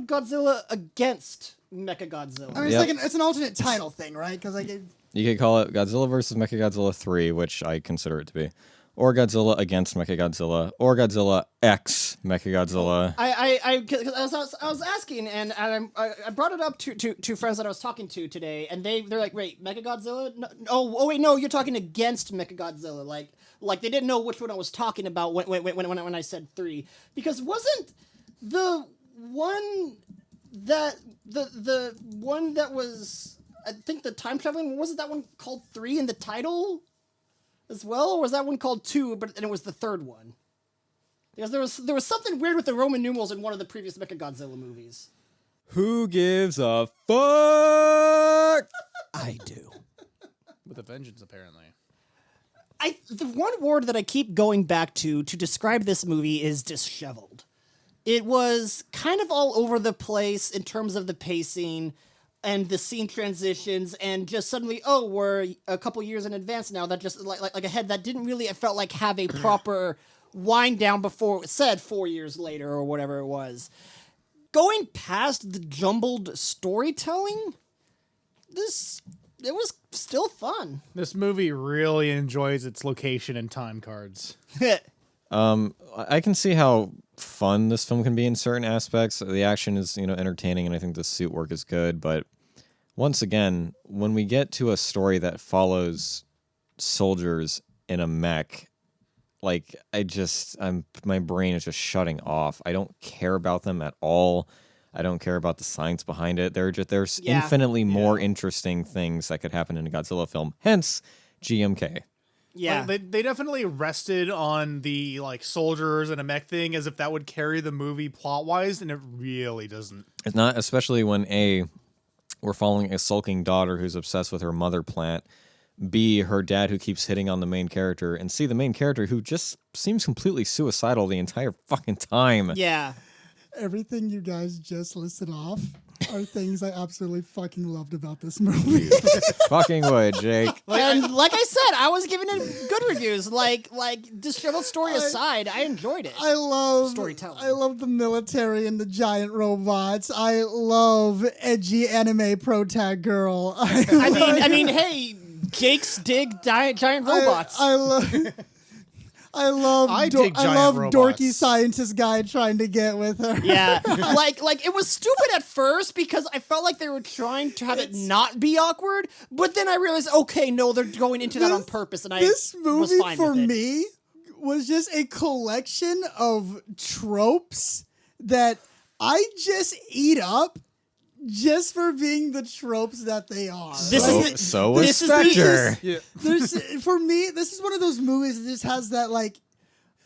E: Godzilla against Mechagodzilla.
C: I mean, it's
B: Yep.
C: like it's an alternate title thing, right? Because like
B: You could call it Godzilla vs. Mechagodzilla 3, which I consider it to be, or Godzilla against Mechagodzilla, or Godzilla X Mechagodzilla.
E: I was asking, and I brought it up to friends that I was talking to today, and they're like, wait, Mechagodzilla? No, oh wait, no, you're talking against Mechagodzilla. Like they didn't know which one I was talking about when I said 3, because wasn't the one that the one that was, I think, the time traveling, wasn't that one called 3 in the title as well, or was that one called 2 and it was the third one? Because there was something weird with the Roman numerals in one of the previous Mechagodzilla movies.
B: Who gives a fuck?
E: I do.
D: With a vengeance, apparently.
E: The one word that I keep going back to describe this movie is disheveled. It was kind of all over the place in terms of the pacing and the scene transitions, and just suddenly, we're a couple years in advance now. That just like ahead. That didn't really, I felt like, have a proper wind down before it said 4 years later or whatever it was. Going past the jumbled storytelling, it was still fun.
D: This movie really enjoys its location and time cards.
B: I can see how fun this film can be in certain aspects. The action is, entertaining, and I think the suit work is good. But once again, when we get to a story that follows soldiers in a mech, like my brain is just shutting off. I don't care about them at all. I don't care about the science behind it. There's infinitely more interesting things that could happen in a Godzilla film. Hence, GMK.
E: Yeah,
D: they definitely rested on the soldiers and a mech thing as if that would carry the movie plot wise, and it really doesn't.
B: It's not, especially when we're following a sulking daughter who's obsessed with her mother plant. B, her dad who keeps hitting on the main character, and C, the main character who just seems completely suicidal the entire fucking time.
E: Yeah.
C: everything you guys just listed off are things I absolutely fucking loved about this movie.
B: Fucking would, Jake.
E: And like I said, I was giving it good reviews. Like disheveled story aside, I enjoyed it.
C: I love
E: storytelling.
C: I love the military and the giant robots. I love edgy anime protag girl.
E: I mean, hey, Jake's dig giant robots.
C: I love. I love
D: I dig giant robots.
C: dorky scientist guy trying to get with her.
E: Yeah, like it was stupid at first because I felt like they were trying to have it not be awkward, but then I realized, okay, no, they're going into that on purpose, and
C: This
E: was
C: movie
E: fine
C: for
E: with it.
C: me was just a collection of tropes that I just eat up just for being the tropes that they are.
E: This
B: So,
E: is the-
B: so was
E: this is the-
B: Spectre.
D: Yeah.
C: For me, this is one of those movies that just has that like.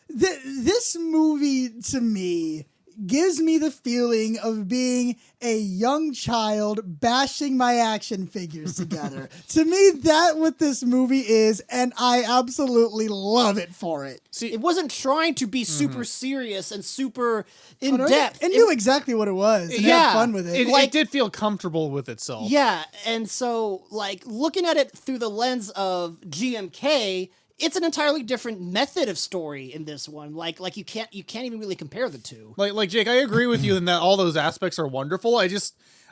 C: This movie to me gives me the feeling of being a young child bashing my action figures together. To me, that's what this movie is, and I absolutely love it for it.
E: It wasn't trying to be super serious and super in
C: It
E: depth.
C: knew exactly what it was and
E: Yeah.
C: had fun with it.
D: It did feel comfortable with itself.
E: Yeah, and so like looking at it through the lens of GMK, it's an entirely different method of story in this one. Like you can't even really compare the two.
D: Like Jake, I agree with you in that all those aspects are wonderful. I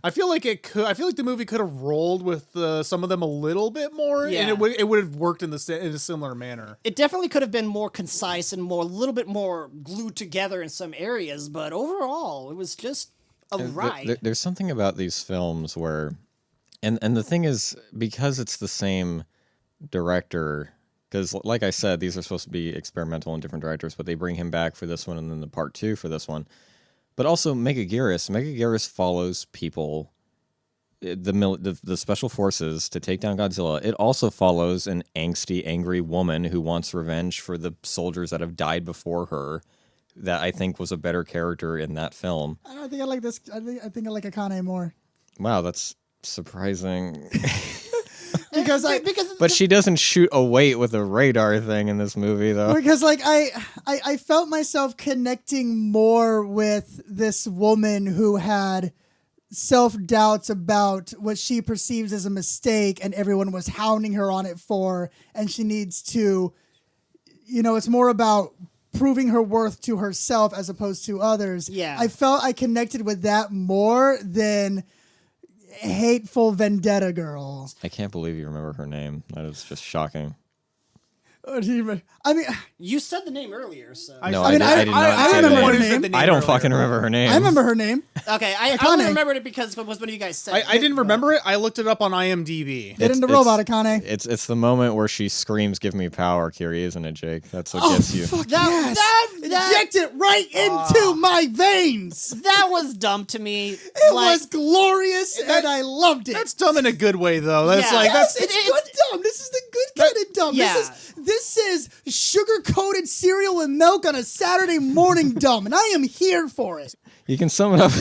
D: feel like the movie could have rolled with some of them a little bit more,
E: Yeah.
D: and it would have worked in a similar manner.
E: It definitely could have been more concise and a little bit more glued together in some areas, but overall, it was just a ride.
B: There's something about these films where, and the thing is, because it's the same director, because like I said, these are supposed to be experimental and different directors, but they bring him back for this one and then the part 2 for this one. But also MechaGodzilla follows people, the special forces to take down Godzilla. It also follows an angsty, angry woman who wants revenge for the soldiers that have died before her. That I think was a better character in that film.
C: I think I like this. I think I like Akane more
B: Wow, that's surprising.
C: because
B: But she doesn't shoot a weight with a radar thing in this movie, though.
C: because like I felt myself connecting more with this woman who had self-doubts about what she perceives as a mistake and everyone was hounding her on it for, and she needs to, it's more about proving her worth to herself as opposed to others.
E: Yeah.
C: I felt I connected with that more than hateful vendetta girl.
B: I can't believe you remember her name. That is just shocking.
C: I mean,
E: You said the name earlier, so
B: No,
C: I mean,
B: I did not
C: I
B: say
C: remember
B: that.
C: her name.
B: I don't fucking remember her name.
C: I remember her name.
E: okay. I
C: Akane.
E: only remembered it because it was one of you guys said.
D: I didn't remember it. I looked it up on IMDb.
C: Get into robot, Akane.
B: It's the moment where she screams, "Give me power, Curie," isn't it, Jake? That's what gets you.
C: Fuck
E: That-
C: yes.
E: that-
C: Inject it right into my veins.
E: That was dumb to me.
C: It was glorious, and I loved it.
D: That's dumb in a good way, though. That's
E: Yeah.
D: like
C: Yes,
D: that's
C: it's good dumb. This is the good kind of dumb.
E: Yeah.
C: This is sugar-coated cereal and milk on a Saturday morning dumb, and I am here for it.
B: You can sum it up.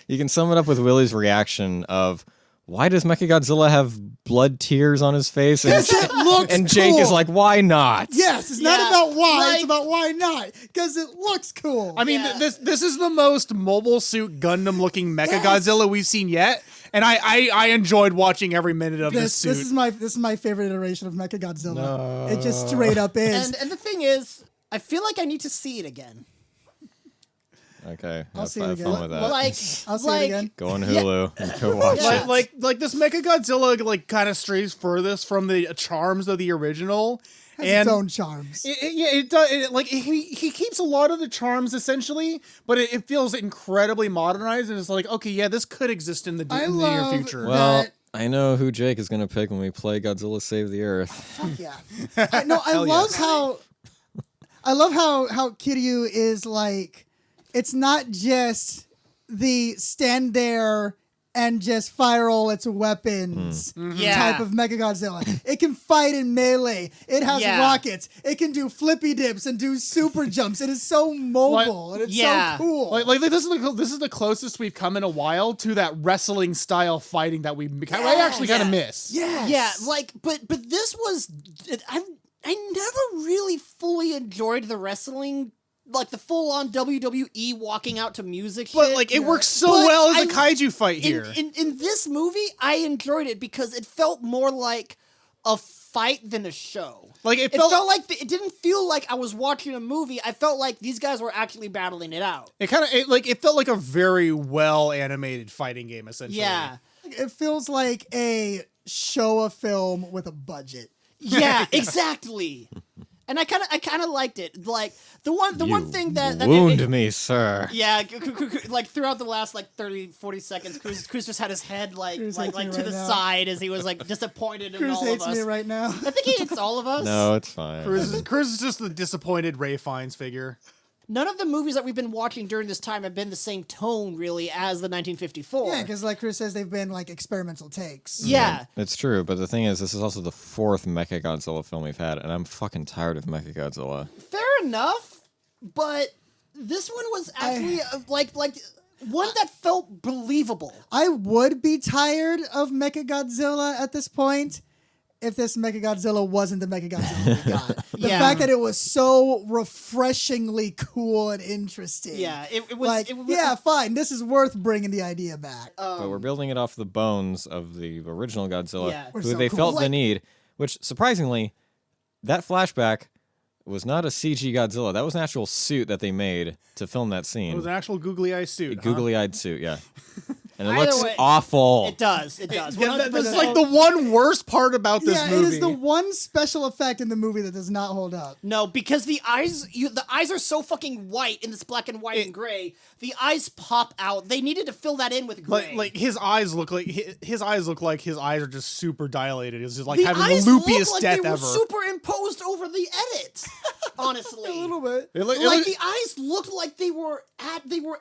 B: You can sum it up with Willie's reaction of, "Why does MechaGodzilla have blood tears on his face?" And,
C: Because it looks
B: and Jake
C: cool.
B: is like, "Why not?"
C: Yes, it's not
E: Yeah,
C: about why,
E: like-
C: it's about why not. Because it looks cool.
D: I mean,
E: Yeah.
D: this is the most mobile suit Gundam looking Mechagodzilla we've seen yet, and I enjoyed watching every minute of this suit.
C: this is my favorite iteration of Mechagodzilla. It just straight up is.
E: And the thing is, I feel like I need to see it again.
B: Okay,
C: I'll
B: have
C: see it
B: fun
C: again.
B: with that.
E: Like,
C: I'll see
E: like,
C: it again.
B: Go on Hulu and go watch
E: Yeah.
B: it.
D: like this Mechagodzilla kind of strays furthest from the charms of the original,
C: Has
D: and
C: its own charms.
D: it does. He keeps a lot of the charms essentially, but it feels incredibly modernized, and it's like, okay, yeah, this could exist in the
C: I
D: near
C: love
D: future.
B: Well,
C: that-
B: I know who Jake is going to pick when we play Godzilla Save the Earth.
C: Fuck yeah. I love how Kiryu is like, it's not just the stand there and just fire all its weapons
E: Yeah.
C: type of Mechagodzilla. It can fight in melee. It has
E: Yeah.
C: rockets. It can do flippy dips and do super jumps. It is so mobile and it's
E: Yeah.
C: so cool.
D: Like this is the closest we've come in a while to that wrestling style fighting that I actually kind of miss.
C: yes.
E: yeah, like, but this was, I never really fully enjoyed the wrestling, like the full on WWE walking out to music.
D: But
E: shit.
D: like it works so
E: But
D: well as a
E: I-
D: kaiju fight here.
E: In this movie, I enjoyed it because it felt more like a fight than a show.
D: Like
E: It felt like it didn't feel like I was watching a movie. I felt like these guys were actually battling it out.
D: it felt like a very well animated fighting game essentially.
E: Yeah.
C: It feels like a show a film with a budget.
E: Yeah, exactly. And I kind of liked it. Like the one thing that
B: wound me, sir.
E: Yeah, like throughout the last like 30, 40 seconds, Cruz just had his head like
C: Cruz
E: to
C: hates me
E: the
C: right now.
E: side as he was like disappointed in
C: Cruz
E: all of
C: hates
E: us.
C: me right now.
E: I think he hates all of us.
B: No, it's fine.
D: Cruz is just the disappointed Ray Fiennes figure.
E: None of the movies that we've been watching during this time have been the same tone, really, as the 1954.
C: Yeah, because like Cruz says, they've been like experimental takes.
E: Yeah.
B: It's true, but the thing is, this is also the 4th MechaGodzilla film we've had, and I'm fucking tired of MechaGodzilla.
E: Fair enough, but this one was actually like one that felt believable.
C: I would be tired of MechaGodzilla at this point if this MechaGodzilla wasn't the MechaGodzilla we got. The
E: Yeah.
C: fact that it was so refreshingly cool and interesting.
E: Yeah, it was
C: Like, yeah, fine. This is worth bringing the idea back.
B: But we're building it off the bones of the original Godzilla,
E: Yeah.
C: We're
B: who
C: so
B: they
C: cool.
B: felt the
C: Like-
B: need, which, surprisingly, that flashback was not a CG Godzilla. That was an actual suit that they made to film that scene.
D: It was an actual googly eye suit.
B: A googly-eyed suit, yeah. And it
E: Either
B: looks
E: way,
B: awful.
E: It does.
D: Yeah,
E: 100%.
D: that's like the one worst part about this
C: Yeah,
D: movie.
C: it is the one special effect in the movie that does not hold up.
E: No, because the eyes are so fucking white in this black and white and gray. The eyes pop out. They needed to fill that in with gray.
D: like his eyes look like his eyes are just super dilated. It's just like
E: the
D: having
E: eyes
D: the
E: look
D: loopiest
E: like
D: death
E: they were
D: ever.
E: superimposed over the edit. Honestly,
C: A little bit.
E: like the eyes looked like they were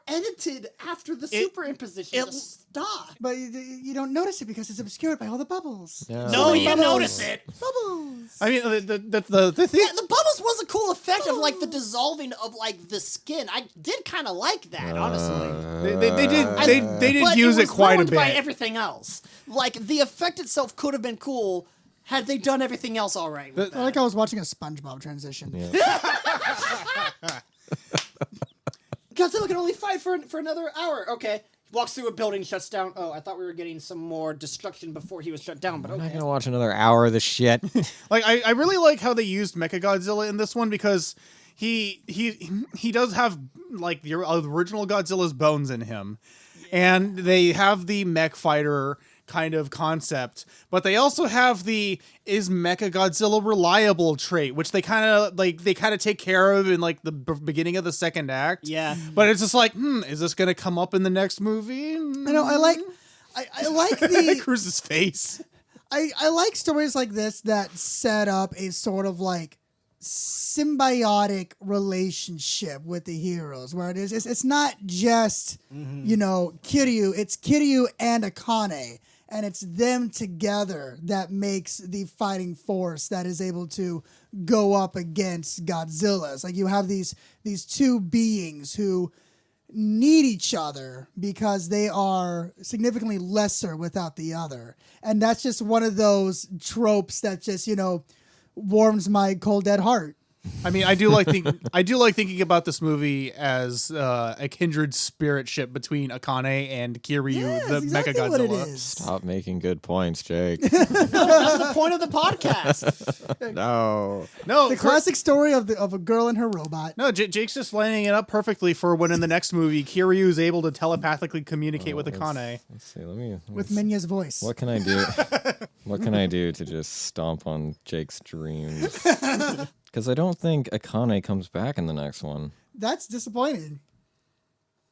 E: edited after the superimposition.
D: it-
E: to stop.
C: But you don't notice it because it's obscured by all the bubbles.
B: Yeah.
E: No, you
C: Bubbles.
E: notice it.
C: Bubbles.
D: I mean, the thing.
E: Yeah, the bubbles was a cool effect of like the dissolving of like the skin. I did kind of like that, honestly.
D: They did
E: But
D: use it
E: was
D: quite a
E: ruined
D: bit.
E: by everything else. Like the effect itself could have been cool had they done everything else all right. with
C: I like I was watching a SpongeBob transition.
E: Godzilla can only fight for another hour. Okay. Walks through a building, shuts down. Oh, I thought we were getting some more destruction before he was shut down, but
B: I'm not
E: okay.
B: gonna watch another hour of this shit.
D: Like I really like how they used MechaGodzilla in this one because he does have like the original Godzilla's bones in him, and they have the mech fighter kind of concept, but they also have the is MechaGodzilla reliable trait, which they kind of take care of in like the beginning of the second act.
E: Yeah.
D: But it's just like, is this gonna come up in the next movie?
C: I know. I like the
D: Cruz's face.
C: I like stories like this that set up a sort of like symbiotic relationship with the heroes, where it's not just Kiryu, it's Kiryu and Akane, and it's them together that makes the fighting force that is able to go up against Godzilla. It's like you have these two beings who need each other because they are significantly lesser without the other. And that's just one of those tropes that just, warms my cold dead heart.
D: I mean, I do like thinking about this movie as a kindred spirit ship between Akane and Kiryu,
C: Yeah,
D: the
C: that's exactly what it
D: MechaGodzilla.
C: is.
B: Stop making good points, Jake.
E: That's the point of the podcast.
B: No.
D: No,
C: The classic story of a girl and her robot.
D: No, Jake's just lining it up perfectly for when in the next movie Kiryu is able to telepathily communicate with Akane.
B: Let's see. Let me.
C: With Minya's voice.
B: What can I do? What can I do to just stomp on Jake's dreams? Because I don't think Akane comes back in the next one.
C: That's disappointing.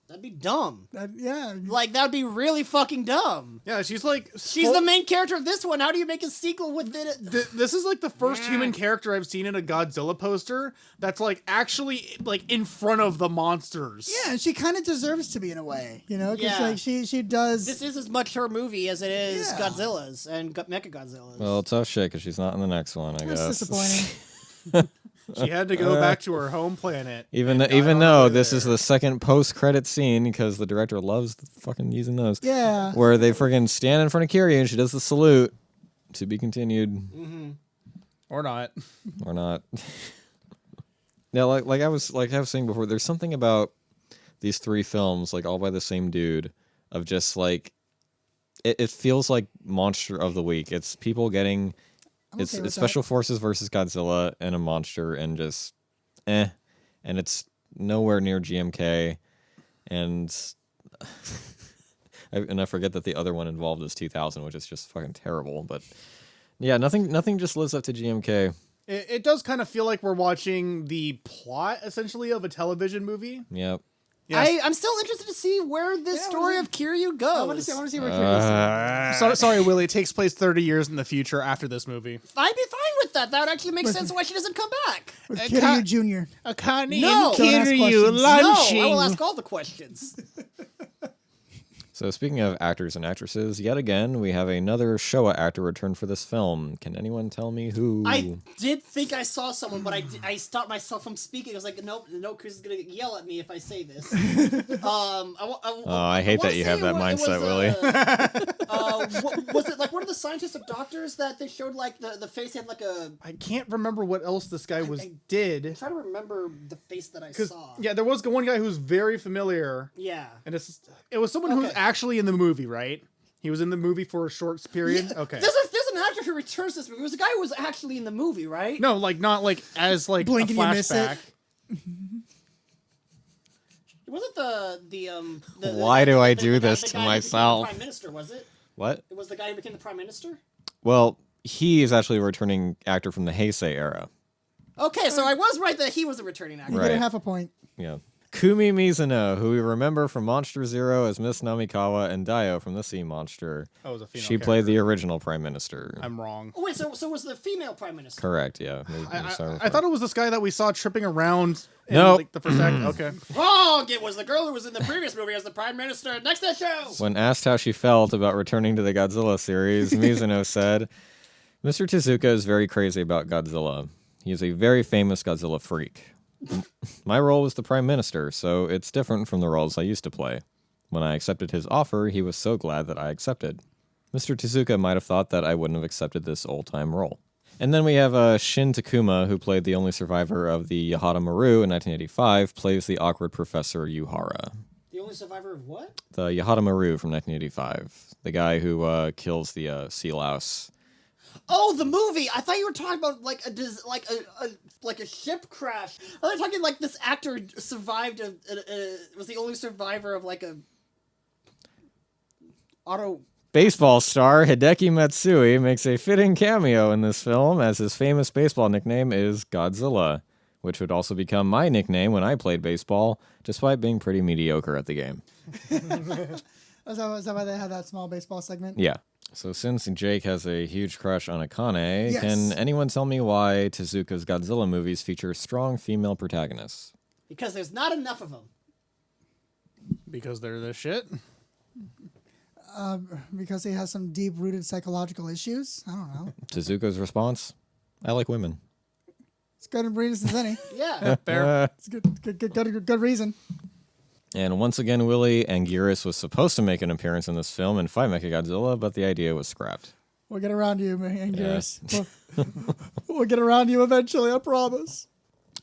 E: That'd be dumb.
C: Yeah.
E: Like, that would be really fucking dumb.
D: Yeah, she's like
E: She's the main character of this one. How do you make a sequel within it?
D: This is like the first human character I've seen in a Godzilla poster that's like actually like in front of the monsters.
C: Yeah, and she kind of deserves to be in a way, because
E: Yeah.
C: like she does.
E: This is as much her movie as it is
C: Yeah.
E: Godzilla's and MechaGodzilla's.
B: Well, tough shit because she's not in the next one, I
C: That's
B: guess.
C: disappointing.
D: She had to go back to her home planet.
B: Even
D: and
B: even
D: died on
B: though
D: the way
B: this is
D: there.
B: the second post-credit scene, because the director loves fucking using those.
C: Yeah.
B: Where they friggin' stand in front of Kiryu and she does the salute. To be continued.
D: Or not.
B: Or not. Yeah, like I was saying before, there's something about these three films, like all by the same dude, of just like it feels like Monster of the Week. It's people getting
C: I'm okay with
B: it's Special Forces versus Godzilla and a monster and just and it's nowhere near GMK, and I forget that the other one involved is 2000, which is just fucking terrible. But yeah, nothing just lives up to GMK.
D: It does kind of feel like we're watching the plot, essentially, of a television movie.
B: Yep.
D: Yes.
E: I'm still interested to see where this story of Kiryu goes.
C: I want to see where Kiryu is.
D: Sorry, Willie. It takes place 30 years in the future after this movie.
E: I'd be fine with that. That would actually make sense why she doesn't come back.
C: With Kiryu Jr.
D: Akane
E: No.
C: Don't ask questions.
E: No, I will ask all the questions.
B: So speaking of actors and actresses, yet again, we have another Showa actor return for this film. Can anyone tell me who?
E: I did think I saw someone, but I stopped myself from speaking. I was like, nope, Chris is going to yell at me if I say this.
B: I hate that you have that mindset, Willie.
E: Was it like one of the scientists or doctors that they showed like the face had like a...
D: I can't remember what else this guy did.
E: I'm trying to remember the face that I saw.
D: Yeah, there was one guy who's very familiar.
E: Yeah.
D: And it was someone who was actually in the movie, right? He was in the movie for a short period. Yeah, okay.
E: There's an actor who returns this movie. It was a guy who was actually in the movie, right?
D: No, like not like as like
C: Blink
D: a
C: and you miss it.
D: flashback.
E: It wasn't the
B: Why do I do
E: the
B: this
E: guy
B: to
E: who became
B: myself?
E: the Prime Minister, was it?
B: What?
E: It was the guy who became the Prime Minister?
B: Well, he is actually a returning actor from the Heisei era.
E: Okay, so I was right that he was a returning actor.
C: You
B: Right.
C: get a half a point.
B: Yeah. Kumi Mizuno, who we remember from Monster Zero as Miss Namikawa and Dio from The Sea Monster.
D: Oh, it was a female
B: She played the original Prime Minister.
D: I'm wrong.
E: Oh, wait, so was the female Prime Minister?
B: Correct, yeah.
D: I thought it was this guy that we saw tripping around in
B: Nope.
D: like the first act. Okay.
E: Wrong! It was the girl who was in the previous movie as the Prime Minister. Next to the show!
B: When asked how she felt about returning to the Godzilla series, Mizuno said, Mr. Tezuka is very crazy about Godzilla. He is a very famous Godzilla freak. My role was the Prime Minister, so it's different from the roles I used to play. When I accepted his offer, he was so glad that I accepted. Mr. Tezuka might have thought that I wouldn't have accepted this old-time role. And then we have Shin Takuma, who played the only survivor of the Yahata Maru in 1985, plays the awkward Professor Yuhara.
E: The only survivor of what?
B: The Yahata Maru from 1985. The guy who kills the sea louse.
E: Oh, the movie! I thought you were talking about like a ship crash. I thought you were talking like this actor survived was the only survivor of like a auto.
B: Baseball star Hideki Matsui makes a fitting cameo in this film, as his famous baseball nickname is Godzilla, which would also become my nickname when I played baseball, despite being pretty mediocre at the game.
C: Is that why they had that small baseball segment?
B: Yeah. So since Jake has a huge crush on Akane,
C: Yes.
B: can anyone tell me why Tezuka's Godzilla movies feature strong female protagonists?
E: Because there's not enough of them.
D: Because they're the shit.
C: Because he has some deep-rooted psychological issues? I don't know.
B: Tezuka's response? I like women.
C: It's good reason as any.
E: Yeah.
D: Fair.
C: It's good reason.
B: And once again, Willie Anguirus was supposed to make an appearance in this film and fight MechaGodzilla, but the idea was scrapped.
C: We'll get around to you, Anguirus. We'll get around to you eventually, I promise.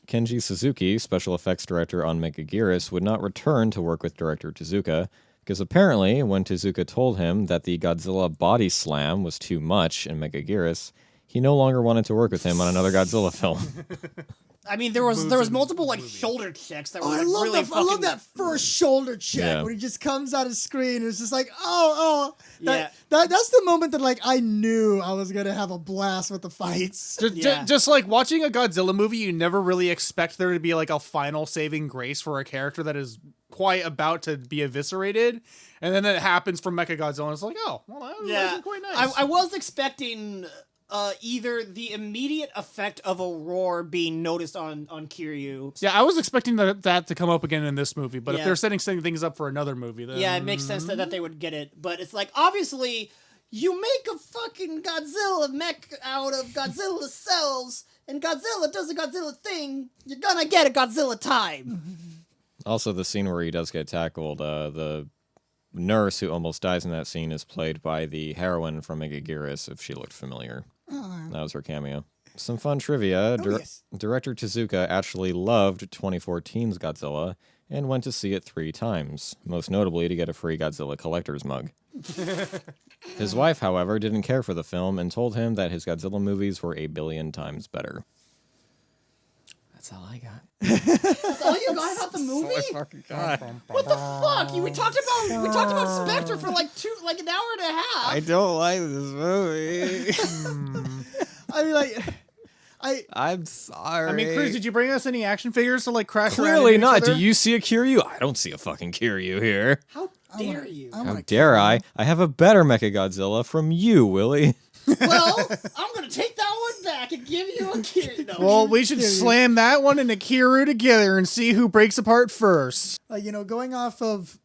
B: Kenji Suzuki, special effects director on MechaGodzilla, would not return to work with director Tezuka, because apparently, when Tezuka told him that the Godzilla body slam was too much in MechaGodzilla, he no longer wanted to work with him on another Godzilla film.
E: I mean, there was multiple like shoulder checks that were like, really
C: I love that first shoulder check
B: Yeah.
C: when he just comes out of screen. It's just like,
E: Yeah.
C: That's the moment that like I knew I was gonna have a blast with the fights.
D: Just like watching a Godzilla movie, you never really expect there to be like a final saving grace for a character that is quite about to be eviscerated, and then it happens from MechaGodzilla, and it's like, oh, well, that was actually quite nice.
E: I was expecting either the immediate effect of a roar being noticed on Kiryu.
D: Yeah, I was expecting that to come up again in this movie, but if
E: Yeah.
D: they're setting things up for another movie, then
E: Yeah, it makes sense that they would get it. But it's like, obviously, you make a fucking Godzilla mech out of Godzilla cells, and Godzilla does a Godzilla thing, you're gonna get a Godzilla time.
B: Also, the scene where he does get tackled, the nurse who almost dies in that scene is played by the heroine from MechaGodzilla, if she looked familiar. That was her cameo. Some fun trivia.
C: Yes.
B: Director Tezuka actually loved 2014's Godzilla and went to see it 3 times, most notably to get a free Godzilla collector's mug. His wife, however, didn't care for the film and told him that his Godzilla movies were 1 billion times better. That's all I got.
E: That's all you got about the movie? What the fuck? We talked about Spectre for like an hour and a half.
B: I don't like this movie.
C: I mean, like,
B: I'm sorry.
D: I mean, Cruz, did you bring us any action figures to like crash around
B: Clearly
D: into each
B: not.
D: other?
B: Do you see a Kiryu? I don't see a fucking Kiryu here.
E: How dare you?
B: How dare I? I have a better MechaGodzilla from you, Willie.
E: Well, I'm gonna take that one back and give you a kid. No.
D: Well, we should slam that one and Akiru together and see who breaks apart first.
C: Going off of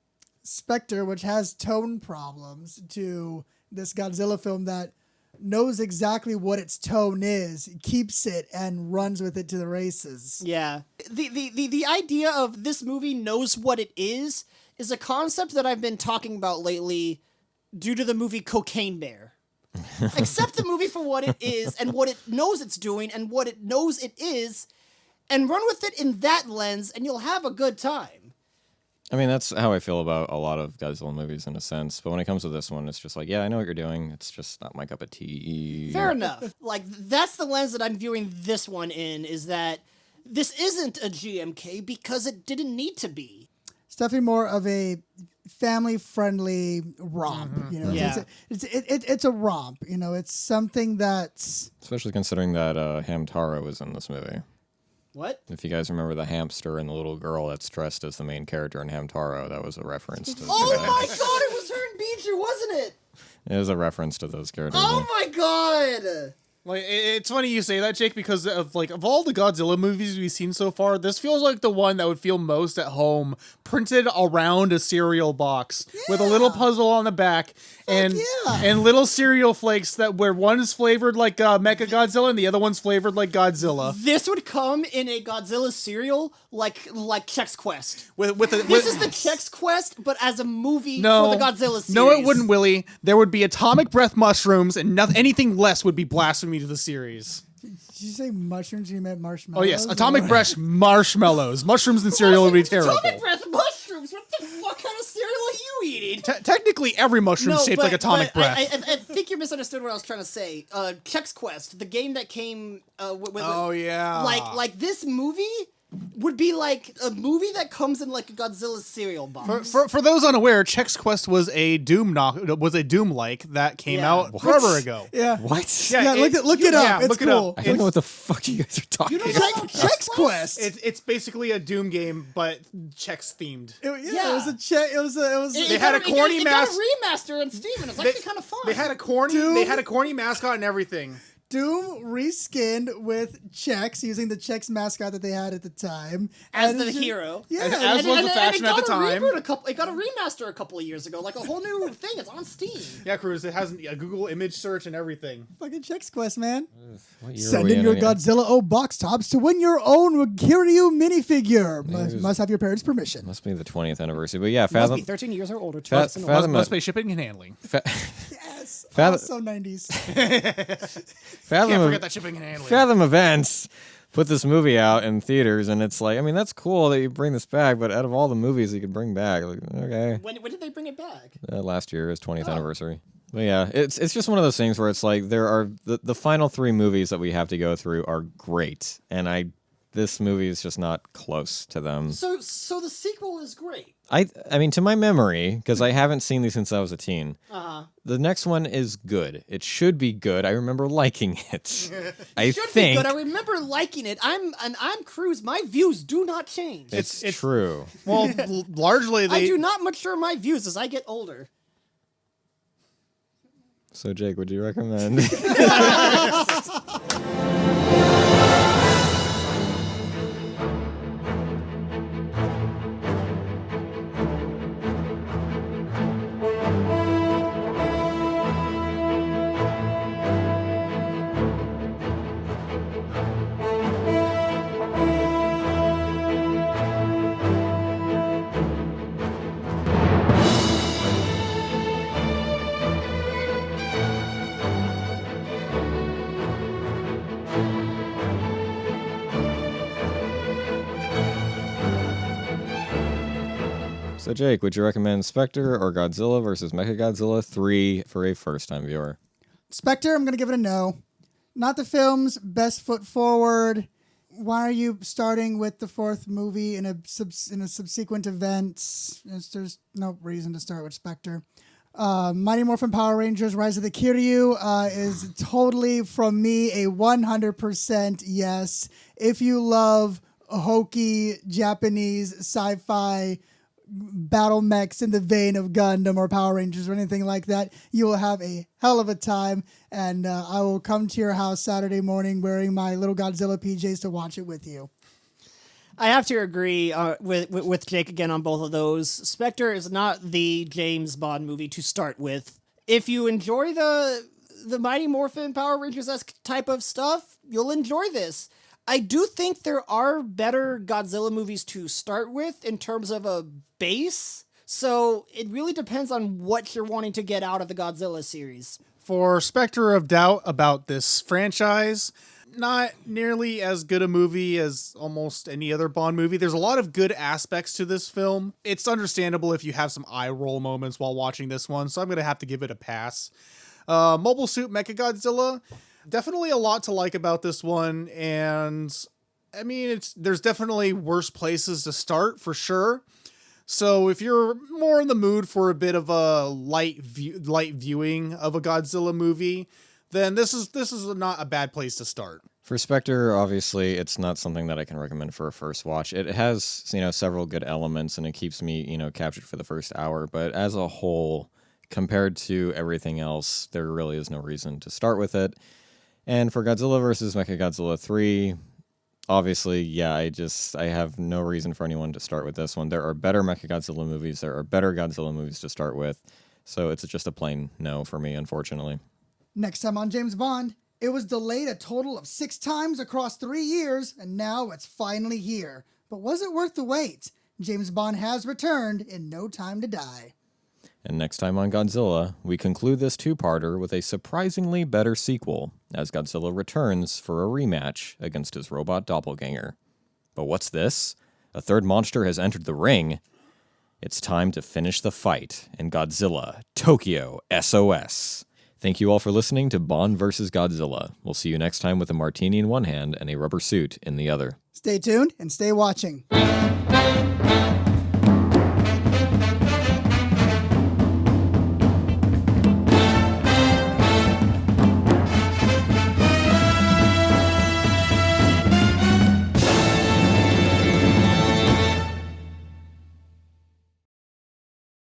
C: Spectre, which has tone problems, to this Godzilla film that knows exactly what its tone is, keeps it, and runs with it to the races.
E: Yeah. The idea of this movie knows what it is a concept that I've been talking about lately due to the movie Cocaine Bear. Accept the movie for what it is and what it knows it's doing and what it knows it is, and run with it in that lens, and you'll have a good time.
B: I mean, that's how I feel about a lot of Godzilla movies in a sense. But when it comes to this one, it's just like, yeah, I know what you're doing. It's just not my cup of tea.
E: Fair enough. Like, that's the lens that I'm viewing this one in, is that this isn't a GMK because it didn't need to be.
C: It's definitely more of a family-friendly romp.
E: Yeah.
C: It's a romp. It's something that's...
B: Especially considering that Hamtaro was in this movie.
E: What?
B: If you guys remember the hamster and the little girl that's dressed as the main character in Hamtaro, that was a reference to...
E: Oh my god, it was her and Beecher, wasn't it?
B: It was a reference to those characters.
E: Oh my god!
D: Like, it's funny you say that, Jake, because of all the Godzilla movies we've seen so far, this feels like the one that would feel most at home, printed around a cereal box with a little puzzle on the back and little cereal flakes where one is flavored like MechaGodzilla and the other one's flavored like Godzilla.
E: This would come in a Godzilla cereal like Chex Quest.
D: This
E: is the Chex Quest, but as a movie
D: No,
E: for the Godzilla series.
D: No, it wouldn't, Willie. There would be atomic breath mushrooms, and anything less would be blasphemy to the series.
C: Did you say mushrooms? You meant marshmallows?
D: Oh yes, atomic breath marshmallows. Mushrooms in cereal would be terrible.
E: Atomic breath mushrooms? What the fuck kind of cereal are you eating?
D: Technically, every mushroom is shaped like atomic breath.
E: I think you misunderstood what I was trying to say. Chex Quest, the game that came with
D: Oh, yeah.
E: like this movie would be like a movie that comes in like a Godzilla cereal box.
D: For those unaware, Chex Quest was a Doom like that came out forever ago.
C: Yeah.
B: What?
C: Yeah, look it up. It's
D: look it
C: cool.
D: up.
B: I don't know what the fuck you guys are talking about.
C: Chex Quest.
D: It's basically a Doom game, but Chex themed.
C: It was a check. It was.
D: They had a corny
E: It got a remaster on Steam, and it's actually kind of fun.
D: They had a corny mascot and everything.
C: Doom reskinned with Chex, using the Chex mascot that they had at the time.
E: as
C: And
E: the
C: it's just-
E: hero.
C: Yeah.
D: As was the fashion at the time.
E: It got a remaster a couple of years ago, like a whole new thing. It's on Steam.
D: Yeah, Cruz, it has a Google image search and everything.
C: Fucking Chex Quest, man.
B: What year are
C: Send
B: we
C: in your
B: anyway?
C: Godzilla O box tops to win your own Kiryu minifigure. Must have your parents' permission.
B: Must be the 20th anniversary. But yeah,
E: Must
B: Fathom...
E: be 13 years or older.
B: Fathom
D: Must pay shipping and handling.
C: Yes.
B: Fathom-
C: Also 90s.
B: Fathom,
D: Can't forget that shipping and handling.
B: Fathom Events put this movie out in theaters, and it's like, I mean, that's cool that you bring this back, but out of all the movies you could bring back, like, okay.
E: When did they bring it back?
B: Last year is 20th anniversary. But yeah, it's just one of those things where it's like there are the final 3 movies that we have to go through are great, and this movie is just not close to them.
E: So the sequel is great.
B: I mean, to my memory, because I haven't seen these since I was a teen. The next one is good. It should be good. I remember liking it. I
E: Should
B: think
E: be good. I remember liking it. I'm Cruz. My views do not change.
B: it's true.
D: Well, largely
E: I do not mature my views as I get older.
B: So, Jake, would you recommend? So, Jake, would you recommend Spectre or Godzilla versus MechaGodzilla 3 for a first-time viewer?
C: Spectre, I'm going to give it a no. Not the film's best foot forward. Why are you starting with the 4th movie in a subsequent event? There's no reason to start with Spectre. Mighty Morphin Power Rangers Rise of the Kiryu is totally, from me, a 100% yes. If you love hokey Japanese sci-fi battle mechs in the vein of Gundam or Power Rangers or anything like that, you will have a hell of a time, and I will come to your house Saturday morning wearing my little Godzilla PJs to watch it with you.
E: I have to agree with Jake again on both of those. Spectre is not the James Bond movie to start with. If you enjoy the Mighty Morphin Power Rangers-esque type of stuff, you'll enjoy this. I do think there are better Godzilla movies to start with in terms of a base, so it really depends on what you're wanting to get out of the Godzilla series.
D: For Spectre of Doubt about this franchise, not nearly as good a movie as almost any other Bond movie. There's a lot of good aspects to this film. It's understandable if you have some eye roll moments while watching this one, so I'm going to have to give it a pass. Mobile Suit Mechagodzilla, definitely a lot to like about this one, and I mean, there's definitely worse places to start for sure. So if you're more in the mood for a bit of a light viewing of a Godzilla movie, then this is not a bad place to start.
B: For Spectre, obviously, it's not something that I can recommend for a first watch. It has, several good elements, and it keeps me, captured for the first hour. But as a whole, compared to everything else, there really is no reason to start with it. And for Godzilla vs. Mechagodzilla 3, obviously, yeah, I have no reason for anyone to start with this one. There are better Mechagodzilla movies. There are better Godzilla movies to start with. So it's just a plain no for me, unfortunately.
C: Next time on James Bond, it was delayed a total of 6 times across 3 years, and now it's finally here. But was it worth the wait? James Bond has returned in No Time to Die.
B: And next time on Godzilla, we conclude this two-parter with a surprisingly better sequel, as Godzilla returns for a rematch against his robot doppelganger. But what's this? A third monster has entered the ring. It's time to finish the fight in Godzilla Tokyo SOS. Thank you all for listening to Bond vs. Godzilla. We'll see you next time with a martini in one hand and a rubber suit in the other.
C: Stay tuned and stay watching.